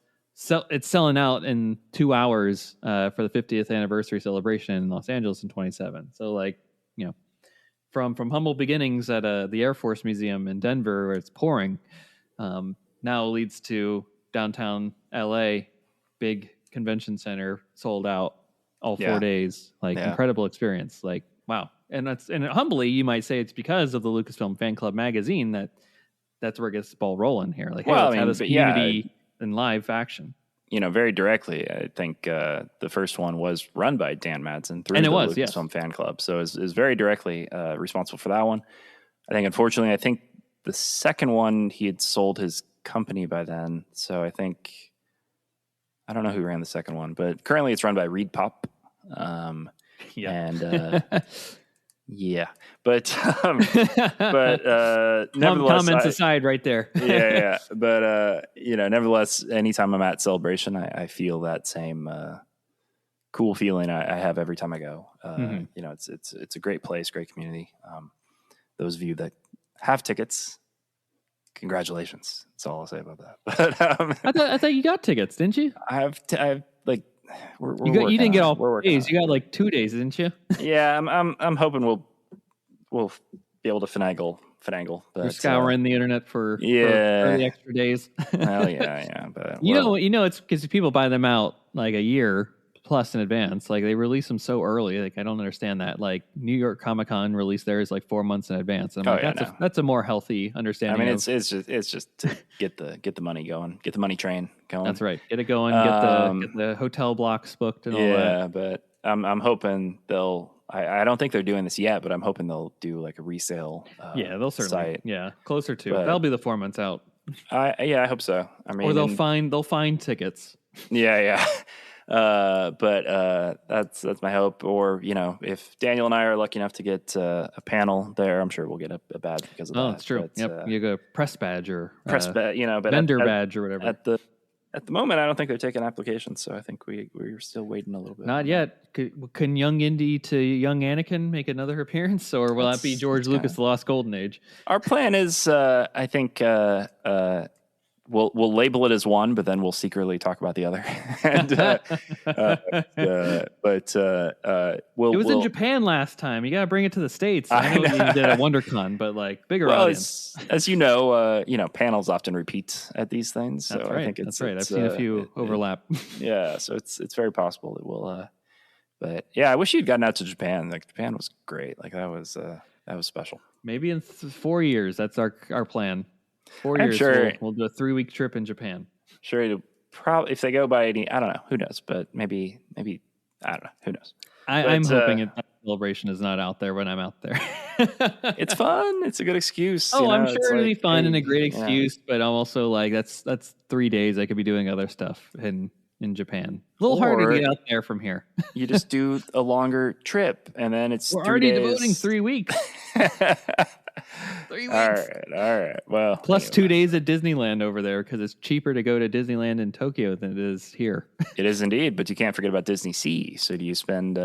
selling out in 2 hours for the 50th anniversary celebration in Los Angeles in 27. So, like, you know, from humble beginnings at the Air Force Museum in Denver, where it's pouring, now leads to downtown LA, big convention center, sold out all 4 days. Like, incredible experience. Like, wow. And humbly, you might say it's because of the Lucasfilm Fan Club magazine that's where it gets the ball rolling here. Like, hey, let's have this community in live action. You know, very directly, I think the first one was run by Dan Madsen through the Lucasfilm Fan Club. So it was very directly responsible for that one. I think, unfortunately, the second one, he had sold his company by then. So I don't know who ran the second one, but currently it's run by Reed Pop. Yeah, but nevertheless, comments aside, right there. But nevertheless, anytime I'm at Celebration, I feel that same cool feeling I have every time I go. You know, it's a great place, great community. Those of you that have tickets, congratulations. That's all I'll say about that. But I thought you got tickets, didn't you? I have like. You didn't get all days. You got like 2 days, didn't you? Yeah, I'm hoping we'll be able to finagle. But you're scouring the internet for the extra days. Hell yeah. But you know, it's because people buy them out like a year plus in advance. Like they release them so early. Like I don't understand that. Like New York Comic Con released theirs like 4 months in advance. And I'm that's a more healthy understanding. I mean, it's just to get the money going, get the money train going. That's right. Get it going. Get the hotel blocks booked and all that. Yeah, but I'm hoping they'll. I don't think they're doing this yet, but I'm hoping they'll do like a resale. They'll certainly. Site. Yeah, closer to. But that'll be the 4 months out. I hope so. I mean, or they'll find tickets. Yeah. But that's my hope. Or, you know, if Daniel and I are lucky enough to get a panel there, I'm sure we'll get a badge because of that. Oh, that's true. But, you go press badge or but vendor badge or whatever. At the moment, I don't think they're taking applications, so I think we're still waiting a little bit. Not yet. Can Young Indy to Young Anakin make another appearance, or will that be George Lucas, The Lost Golden Age? Our plan is, I think, we'll label it as one, but then we'll secretly talk about the other. It was in Japan last time. You got to bring it to the States. I know you did at WonderCon, but like bigger audience. As you know, panels often repeat at these things. So right. I think that's right. I've seen a few overlap. Yeah, so it's very possible that But yeah, I wish you'd gotten out to Japan. Like Japan was great. Like that was special. Maybe in 4 years. That's our plan. 4 I'm years. sure- We'll do a 3-week trip in Japan. Sure, it'll probably if they go by any, I don't know, who knows? But maybe I don't know, who knows? I'm hoping that celebration is not out there when I'm out there. It's fun. It's a good excuse. Oh, you know? I'm It's sure it'll be like, fun hey, and a great yeah. excuse, but I'm also like, that's 3 days. I could be doing other stuff in Japan. A little hard to Or- get out there from here. You just do a longer trip, and then it's We're 3 already days. devoting 3 weeks. 3 weeks. All right. Well, Plus anyway. 2 days at Disneyland over there because it's cheaper to go to Disneyland in Tokyo than it is here. It is indeed, but you can't forget about Disney Sea. So do you spend? 2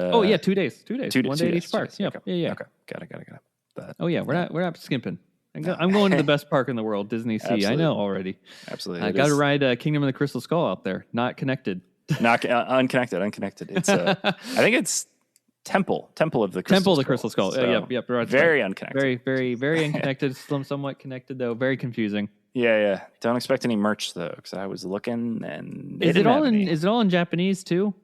days. 2 days. 1 day at each park. days. Yeah, Okay. yeah. Okay, got it. But Oh yeah, we're not skimping. I'm going to the best park in the world, Disney Sea. I Absolutely. know already. absolutely, I it got to is ride Kingdom of the Crystal Skull out there. Not connected. not unconnected. It's I think it's Temple of the Crystal Temple of the Crystal Skull. So, Yep. Right, very right. unconnected. Very unconnected. Somewhat connected though. Very confusing. Yeah. Don't expect any merch though, because I was looking and they Is it didn't all have in? any. Is it all in Japanese too?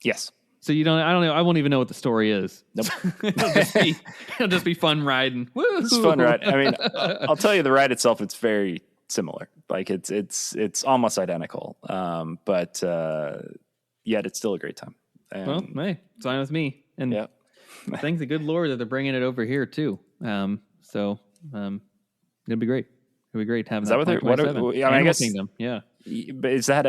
Yes. So you don't. I don't know. I won't even know what the story is. Nope. it'll just be fun riding. Woo! It's fun, right? I mean, I'll tell you, the ride itself, it's very similar. Like it's almost identical. But yet it's still a great time. And, Well, hey, it's fine with me. And yeah. thank the good Lord that they're bringing it over here too. So it'll be great. It'll be great having Is that what they're? What? 2027. I mean, I Animal guess. Kingdom. Yeah. But is that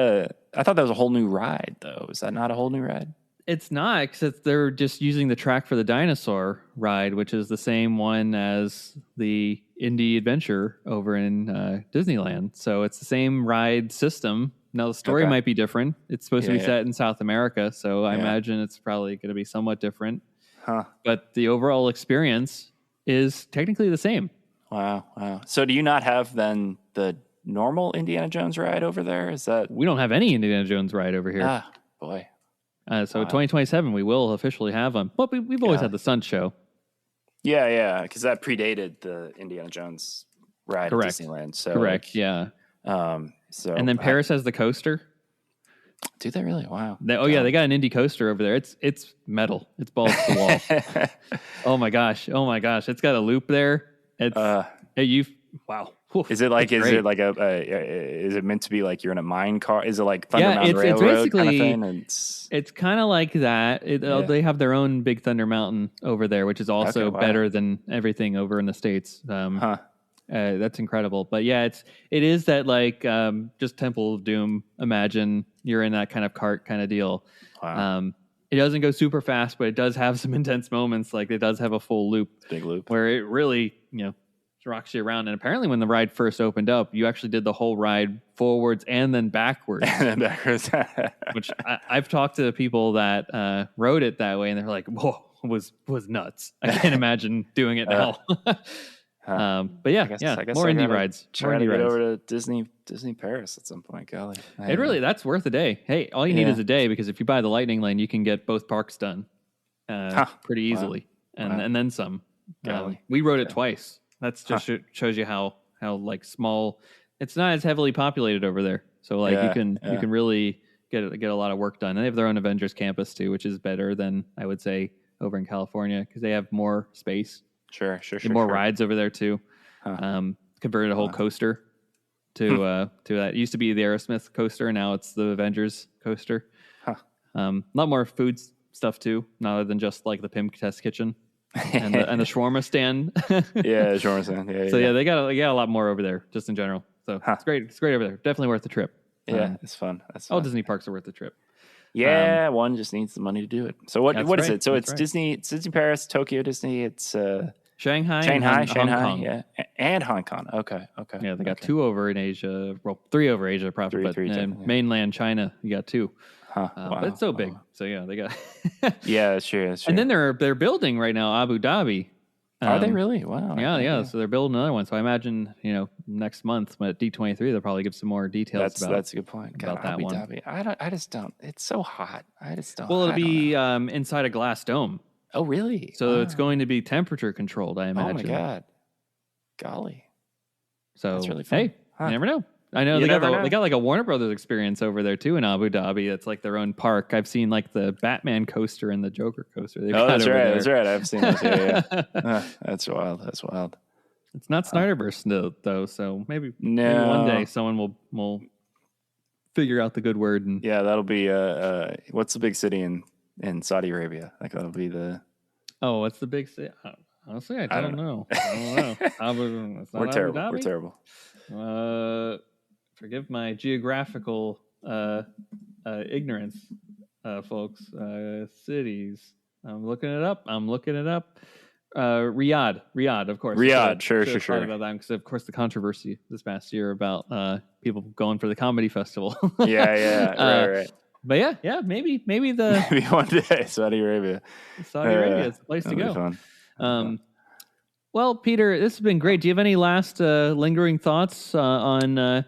I thought that was a whole new ride, though. Is that not a whole new ride? It's not because they're just using the track for the dinosaur ride, which is the same one as the Indy Adventure over in Disneyland. So it's the same ride system. Now the story Okay. might be different. It's supposed to be Yeah. set in South America, so I Yeah. imagine it's probably going to be somewhat different. Huh. But the overall experience is technically the same. Wow. So do you not have then the normal Indiana Jones ride over there? Is that? We don't have any Indiana Jones ride over here. Ah, boy. So 2027, we will officially have them. But we've always Yeah. had the Sun Show. Yeah, because that predated the Indiana Jones ride Correct. at Disneyland. So Correct. like, Yeah. So And then Paris has the coaster. do they really? Wow. They got an Indy coaster over there. It's metal. It's balls to the wall. Oh my gosh. It's got a loop there. It's wow. Whew. Is it like? It's Is great. it like is it meant to be like you're in a mine car? Is it like Thunder Yeah, Mountain it's Railroad kind of basically- thing? And it's, It's kind of like that. Yeah. They have their own Big Thunder Mountain over there, which is also Okay, wow. better than everything over in the States. huh? That's incredible. But yeah, it is that like just Temple of Doom. Imagine you're in that kind of cart kind of deal. Wow. It doesn't go super fast, but it does have some intense moments. Like it does have a full loop Big loop. where it really, rocks you around. And apparently when the ride first opened up, you actually did the whole ride forwards and then backwards, And then backwards. which I've talked to people that rode it that way and they're like, whoa, was nuts. I can't imagine doing it now. But yeah, I guess more I indie gotta rides. More Try to indie get rides. over to Disney Paris at some point, golly. That's worth a day. Hey, all you need Yeah. is a day because if you buy the Lightning Lane, you can get both parks done pretty easily, and then some. Golly. We rode it twice. That's just shows you how like small. It's not as heavily populated over there, so like you can really get a lot of work done. And they have their own Avengers campus too, which is better than I would say over in California because they have more space. Sure. More rides over there too. Converted a whole coaster to that. It used to be the Aerosmith coaster, and now it's the Avengers coaster. A lot more food stuff too, other than just like the Pim Test Kitchen and the shawarma stand. Yeah, sure. Yeah. So yeah, they got a lot more over there just in general. So it's great. It's great over there. Definitely worth the trip. Yeah, it's fun. All Disney parks are worth the trip. Yeah, one just needs the money to do it. So what is right. it? So That's it's right. Disney Paris, Tokyo Disney. It's Shanghai, Shanghai, and Hong Kong. yeah, and Hong Kong. Okay. Yeah, they got 2 over in Asia. Well, 3 over Asia, probably, but Three, in technically. mainland China, you got 2. Wow. But it's so big. So yeah, they got. Yeah, that's true. And then they're building right now Abu Dhabi. Are they really? Wow. Yeah. So they're building another one. So I imagine next month at D23 they'll probably give some more details. That's a good point. about that Abu one. Dhabi. I just don't. It's so hot. I just don't. Well, I it'll don't be know. inside a glass dome, Oh, really? so it's Wow. going to be temperature controlled. I Oh my imagine. god. Golly. So That's really fun. hey, Huh. you never know. I know You they never know. got like a Warner Brothers experience over there too in Abu Dhabi. It's like their own park. I've seen like the Batman coaster and the Joker coaster. They've got that's over right. there. That's right. I've seen those. Yeah. That's wild. That's wild. It's not Snyderverse though, so maybe No. one day someone will figure out the good word. And Yeah, that'll be what's the big city in Saudi Arabia? Like that'll be the. what's the big city? Honestly, I don't know. I don't know. It's not We're Abu terrible. Dhabi? We're terrible. Forgive my geographical ignorance, folks. Cities. I'm looking it up. Riyadh, of course. Riyadh, sure. About that because, of course, the controversy this past year about people going for the comedy festival. Yeah. Right. But yeah, maybe the Maybe one day Saudi Arabia. Saudi Arabia is the place to That'll go. be fun. Well, Peter, this has been great. Do you have any last lingering thoughts on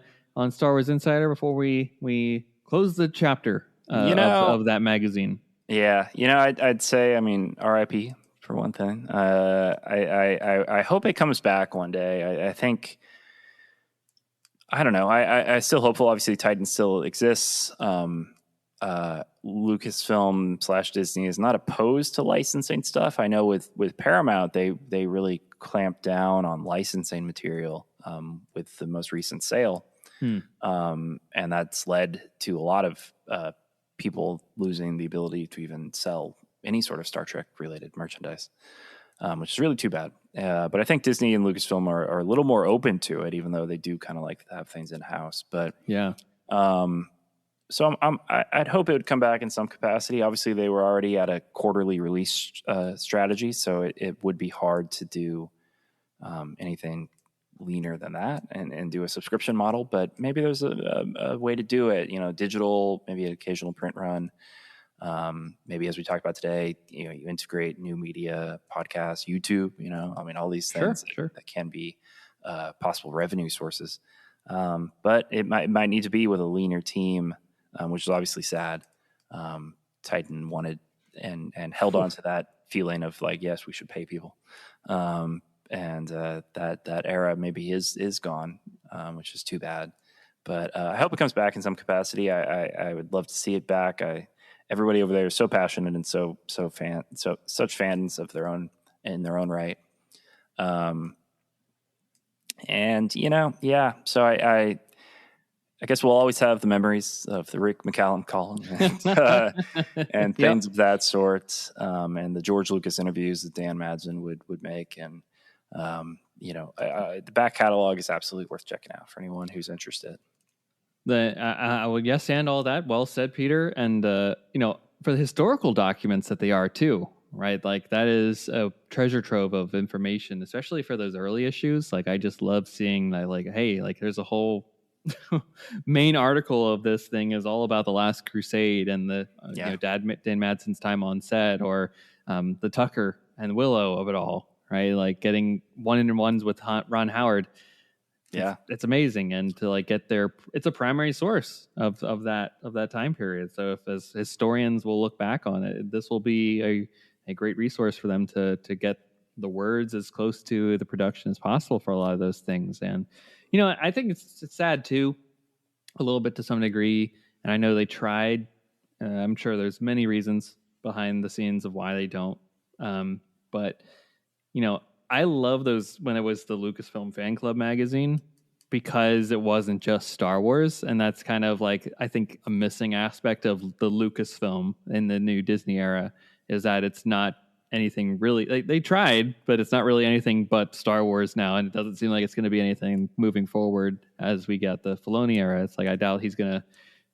Star Wars Insider before we close the chapter of that magazine? Yeah, I'd say, I mean, R.I.P. for one thing. I hope it comes back one day. I think, I don't know. I still hopeful. Obviously, Titan still exists. Lucasfilm / Disney is not opposed to licensing stuff. I know with Paramount, they really clamped down on licensing material with the most recent sale. And that's led to a lot of people losing the ability to even sell any sort of Star Trek related merchandise, which is really too bad. But I think Disney and Lucasfilm are a little more open to it, even though they do kind of like to have things in house. But yeah. So I'd hope it would come back in some capacity. Obviously, they were already at a quarterly release strategy, so it would be hard to do anything leaner than that and do a subscription model. But maybe there's a way to do it. Digital, maybe an occasional print run. Maybe as we talked about today, you integrate new media, podcasts, YouTube. All these things that can be possible revenue sources. But it might need to be with a leaner team. Which is obviously sad. Titan wanted and held on to that feeling of like, yes, we should pay people. And that era maybe is gone, which is too bad. But I hope it comes back in some capacity. I would love to see it back. Everybody over there is so passionate and such fans of their own in their own right. So I guess we'll always have the memories of the Rick McCallum column and things of that sort, and the George Lucas interviews that Dan Madsen would make. And, the back catalog is absolutely worth checking out for anyone who's interested. Yes, and all that. Well said, Peter. And, for the historical documents that they are too, right? Like that is a treasure trove of information, especially for those early issues. Like I just love seeing that, like, hey, like there's a whole main article of this thing is all about the Last Crusade and the Dan Madsen's time on set, or the Tucker and Willow of it all, right? Like getting 1-on-1s with Ron Howard. It's amazing, and to like get it's a primary source of that time period. So if as historians will look back on it, this will be a great resource for them to get the words as close to the production as possible for a lot of those things. And I think it's sad too, a little bit to some degree. And I know they tried. I'm sure there's many reasons behind the scenes of why they don't. But I love those when it was the Lucasfilm Fan Club magazine, because it wasn't just Star Wars. And that's kind of like, I think, a missing aspect of the Lucasfilm in the new Disney era, is that it's not anything really, they tried, but it's not really anything but Star Wars now. And it doesn't seem like it's going to be anything moving forward as we get the Filoni era. It's like, I doubt he's going to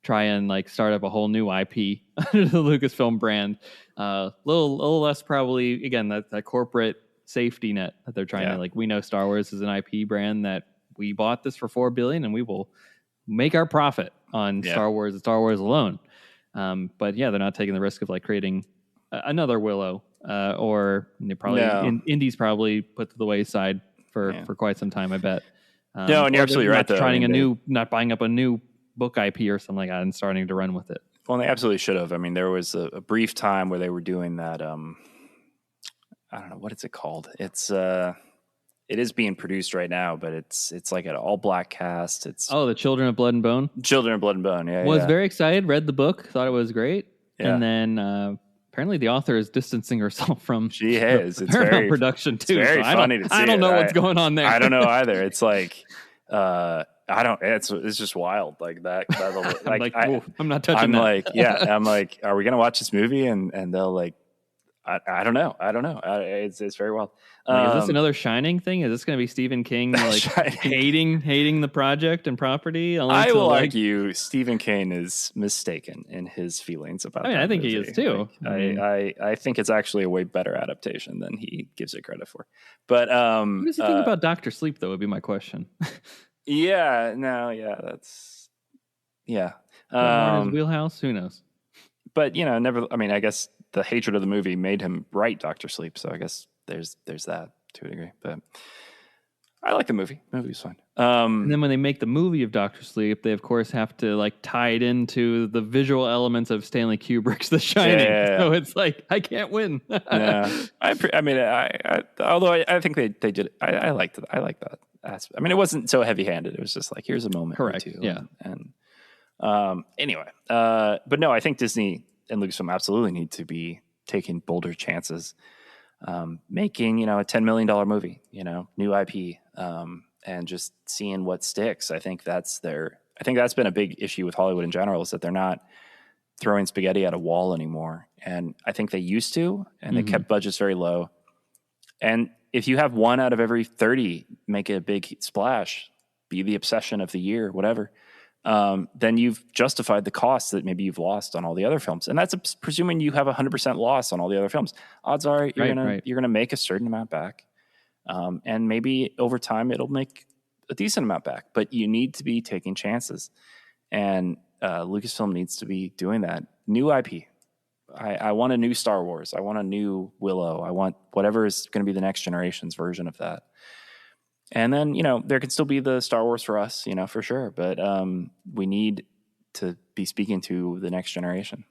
try and like start up a whole new IP under the Lucasfilm brand. Little less probably, again, that corporate safety net that they're trying to, like, we know Star Wars is an IP brand that we bought this for $4 billion and we will make our profit on Star Wars and Star Wars alone. But they're not taking the risk of like creating another Willow, or they probably Indy's probably put to the wayside for quite some time, I bet. No, and you're absolutely right. Not buying up a new book IP or something like that and starting to run with it. Well, they absolutely should have. I mean, there was a brief time where they were doing that. I don't know, what is it called? It's it is being produced right now, but it's like an all black cast. It's Oh, the Children of Blood and Bone. Children of Blood and Bone. Yeah, Was yeah. very excited. Read the book. Thought it was great. Yeah. And then apparently the author is distancing herself from She is. the It's Paramount very production too. It's very so funny to see. I don't know it. what's going on there. I don't know either. It's like I don't. It's just wild. Like that. Like I'm not touching I'm that. like, yeah. I'm like, are we gonna watch this movie? And they'll like, I don't know. I don't know. It's very wild. Like, is this another Shining thing? Is this going to be Stephen King like hating the project and property? I will argue Stephen King is mistaken in his feelings about. I mean, that I think movie. he is too. I think it's actually a way better adaptation than he gives it credit for. But what does he think about Dr. Sleep? Though would be my question. Yeah. No. Yeah. That's. Yeah. More in his wheelhouse. Who knows? But never. I mean, I guess the hatred of the movie made him write Dr. Sleep. So I guess there's that to a degree. But I like the movie. The movie's fine. And then when they make the movie of Dr. Sleep, they of course have to like tie it into the visual elements of Stanley Kubrick's The Shining. Yeah. So it's like I can't win. Yeah. I mean, although I think they did. I liked it. I like that. I mean, it wasn't so heavy-handed. It was just like, here's a moment. Correct. Or two. Yeah. And anyway, but no, I think Disney and Lucasfilm absolutely need to be taking bolder chances, making a $10 million movie, new IP, and just seeing what sticks. I think that's been a big issue with Hollywood in general, is that they're not throwing spaghetti at a wall anymore. And I think they used to, and they kept budgets very low. And if you have 1 out of every 30 make a big splash, be the obsession of the year, whatever, then you've justified the costs that maybe you've lost on all the other films. And that's presuming you have 100% loss on all the other films. Odds are you're going to make a certain amount back. And maybe over time it'll make a decent amount back, but you need to be taking chances. And Lucasfilm needs to be doing that. New IP. I want a new Star Wars. I want a new Willow. I want whatever is going to be the next generation's version of that. And then, there can still be the Star Wars for us, for sure. But we need to be speaking to the next generation.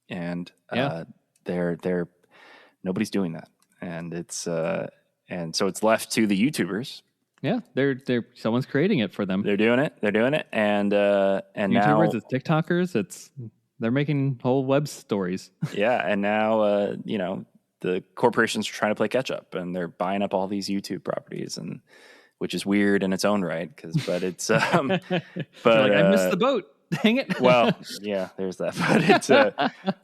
And they're nobody's doing that. And it's and so it's left to the YouTubers. Yeah, they're someone's creating it for them. They're doing it. And YouTubers, now it's TikTokers, they're making whole web stories. Yeah, and now the corporations are trying to play catch up, and they're buying up all these YouTube properties, and which is weird in its own right, but it's but like, I missed the boat. Dang it. Well, yeah, there's that.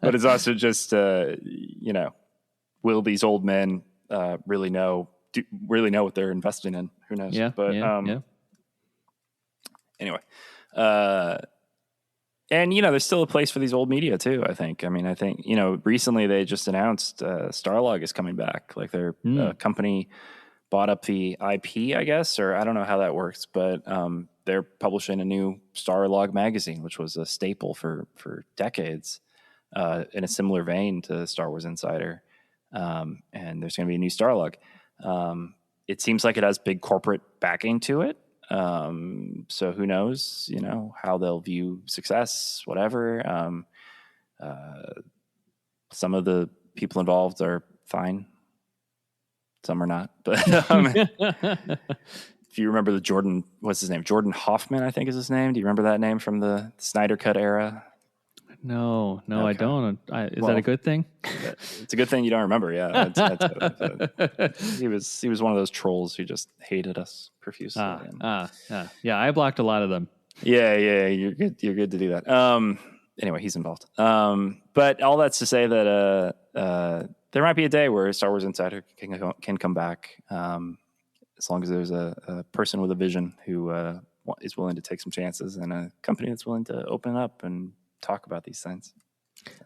But it's also just will these old men really know what they're investing in? Who knows? Yeah. But yeah. Anyway, and there's still a place for these old media too. I think recently they just announced Starlog is coming back. Like their company bought up the IP, I guess, or I don't know how that works, but they're publishing a new Starlog magazine, which was a staple for decades, in a similar vein to Star Wars Insider. And there's going to be a new Starlog. It seems like it has big corporate backing to it. So who knows, how they'll view success, whatever. Some of the people involved are fine. Some are not, but if you remember what's his name? Jordan Hoffman, I think is his name. Do you remember that name from the Snyder Cut era? No, okay. I don't. Is that a good thing? It's a good thing you don't remember. Yeah, he was one of those trolls who just hated us profusely. Yeah. I blocked a lot of them. Yeah. You're good. You're good to do that. Anyway, he's involved. But all that's to say that there might be a day where Star Wars Insider can come back, as long as there's a person with a vision who is willing to take some chances, and a company that's willing to open up and talk about these things.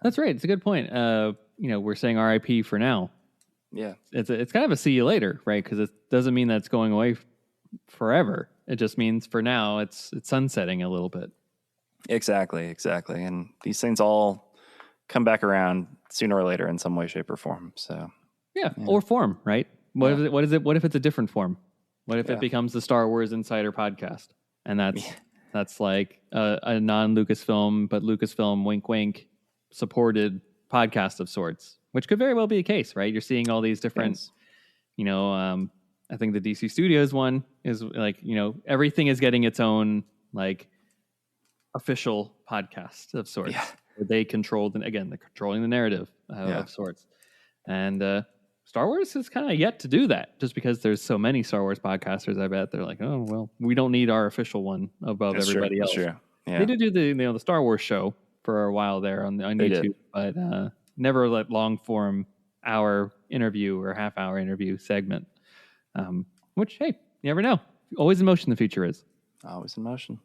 That's right. It's a good point. We're saying RIP for now. Yeah, it's kind of a see you later, right? Because it doesn't mean that it's going away forever. It just means for now it's sunsetting a little bit. Exactly. And these things all come back around sooner or later in some way, shape, or form. So yeah. Or form, right? What is it? What if it's a different form? What if it becomes the Star Wars Insider podcast, and that's like a non-Lucasfilm, but Lucasfilm wink wink supported podcast of sorts, which could very well be a case, right? You're seeing all these different, I think the DC Studios one is like, everything is getting its own like official podcast of sorts. Yeah. Where they control, they're controlling the narrative of sorts. And Star Wars is kind of yet to do that, just because there's so many Star Wars podcasters. I bet they're like, oh well, we don't need our official one above everybody else. That's true. Yeah. They did do the Star Wars show for a while there on YouTube, but never let long form hour interview or half hour interview segment. Which, hey, you never know. Always in motion, the future is. Always in motion.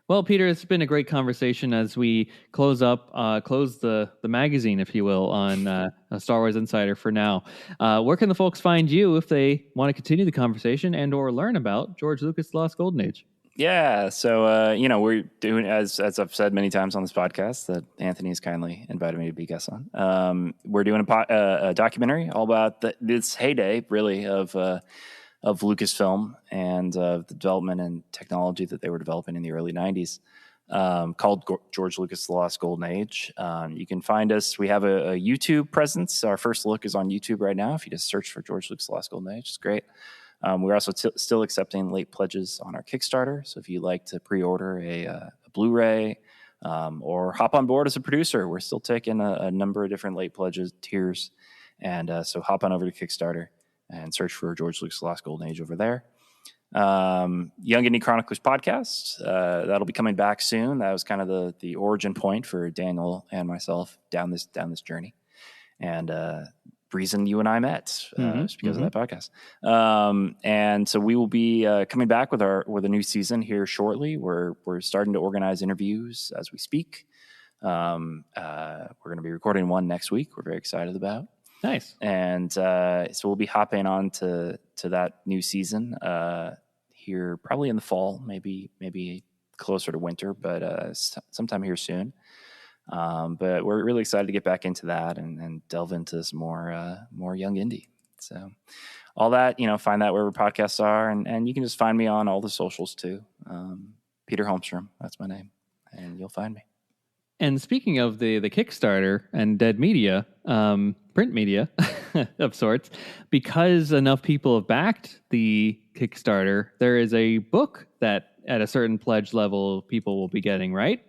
Well, Peter, it's been a great conversation as we close the magazine, if you will, on Star Wars Insider for now. Where can the folks find you if they want to continue the conversation and or learn about George Lucas' The Lost Golden Age? Yeah, so we're doing, as I've said many times on this podcast that Anthony has kindly invited me to be guest on. We're doing a documentary all about this heyday, really, of Lucasfilm and the development and technology that they were developing in the early 90s, called George Lucas' The Lost Golden Age. You can find us. We have a YouTube presence. Our first look is on YouTube right now. If you just search for George Lucas' The Lost Golden Age, it's great. We're also still accepting late pledges on our Kickstarter. So if you'd like to pre-order a Blu-ray or hop on board as a producer, we're still taking a number of different late pledges tiers. And so hop on over to Kickstarter and search for George Lucas' The Lost Golden Age over there. Young Indy Chroniclers podcast, that'll be coming back soon. That was kind of the origin point for Daniel and myself down this journey. And reason you and I met just because of that podcast. And so we will be coming back with a new season here shortly. We're starting to organize interviews as we speak. We're going to be recording one next week. We're very excited about. Nice. And so we'll be hopping on to that new season here probably in the fall, maybe closer to winter, but sometime here soon. But we're really excited to get back into that and delve into some more Young Indy. So all that, find that wherever podcasts are, and you can just find me on all the socials too. Peter Holmstrom, that's my name, and you'll find me. And speaking of the Kickstarter and dead media, print media of sorts, because enough people have backed the Kickstarter, there is a book that at a certain pledge level people will be getting, right?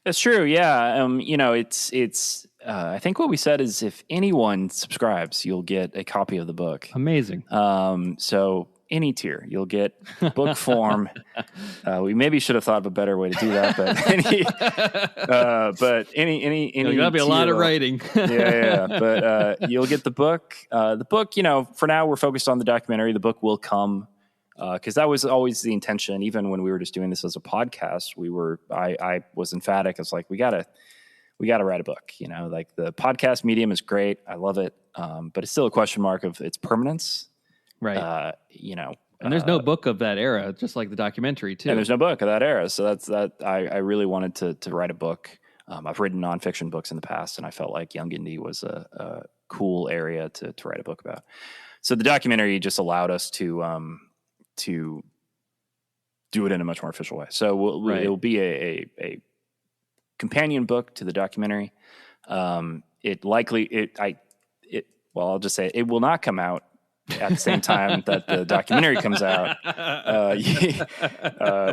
That's true. Yeah. It's I think what we said is if anyone subscribes, you'll get a copy of the book. Amazing. So any tier, you'll get book form. We maybe should have thought of a better way to do that, but any There's gotta be a lot of writing. yeah. But you'll get the book. The book, for now we're focused on the documentary. The book will come. Because that was always the intention. Even when we were just doing this as a podcast, I was emphatic. I was like, we gotta write a book. Like the podcast medium is great. I love it. But it's still a question mark of its permanence. Right. And there's no book of that era, just like the documentary too. And there's no book of that era. So that's that. I really wanted to write a book. I've written nonfiction books in the past, and I felt like Young Indy was a cool area to write a book about. So the documentary just allowed us to do it in a much more official way. So it'll be a companion book to the documentary. I'll just say it will not come out at the same time that the documentary comes out.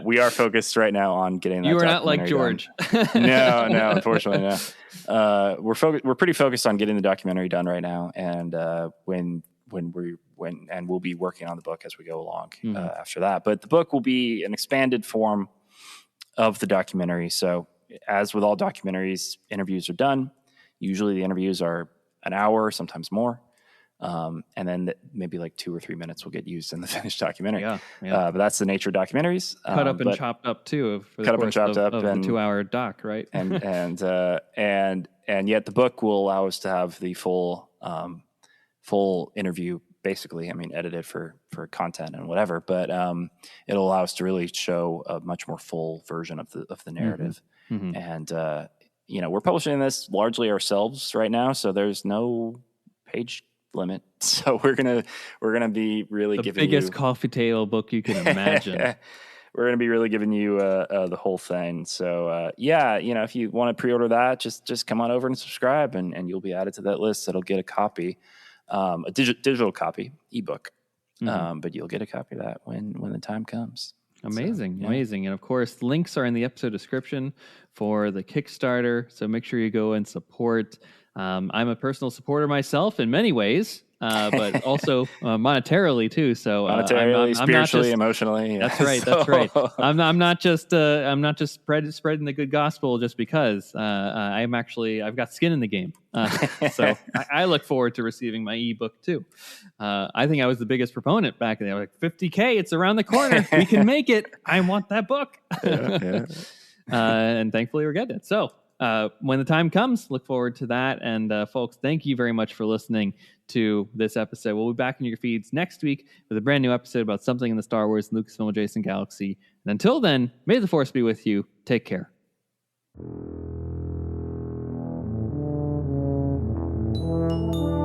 We are focused right now on getting that. You are not like George. No, unfortunately, no. We're pretty focused on getting the documentary done right now, and we'll be working on the book as we go along after that. But the book will be an expanded form of the documentary. So as with all documentaries, interviews are done. Usually the interviews are an hour, sometimes more. And then maybe like 2 or 3 minutes will get used in the finished documentary. Yeah. But that's the nature of documentaries. Cut up and chopped up too. Cut up and chopped up. Of the 2-hour doc, right? and yet the book will allow us to have the full interview, basically. I mean, edited for content and whatever, but it'll allow us to really show a much more full version of the narrative. Mm-hmm. And we're publishing this largely ourselves right now, so there's no page limit. So we're gonna be really giving you the biggest coffee table book you can imagine. We're going to be really giving you the whole thing. So, if you want to pre-order that, just come on over and subscribe, and you'll be added to that list. That'll get a copy, a digital copy, ebook But you'll get a copy of that when the time comes. Amazing. And of course, links are in the episode description for the Kickstarter. So make sure you go and support. I'm a personal supporter myself in many ways, but also monetarily too. So monetarily, spiritually, I'm emotionally. That's right. That's right. I'm not just spreading the good gospel just because I've got skin in the game. So I look forward to receiving my ebook too. I think I was the biggest proponent back in the day. Like $50K, it's around the corner. We can make it. I want that book. And thankfully we're getting it. So when the time comes, look forward to that. And folks, thank you very much for listening to this episode. We'll be back in your feeds next week with a brand new episode about something in the Star Wars and Lucasfilm adjacent galaxy. And until then, may the Force be with you. Take care. Thank you.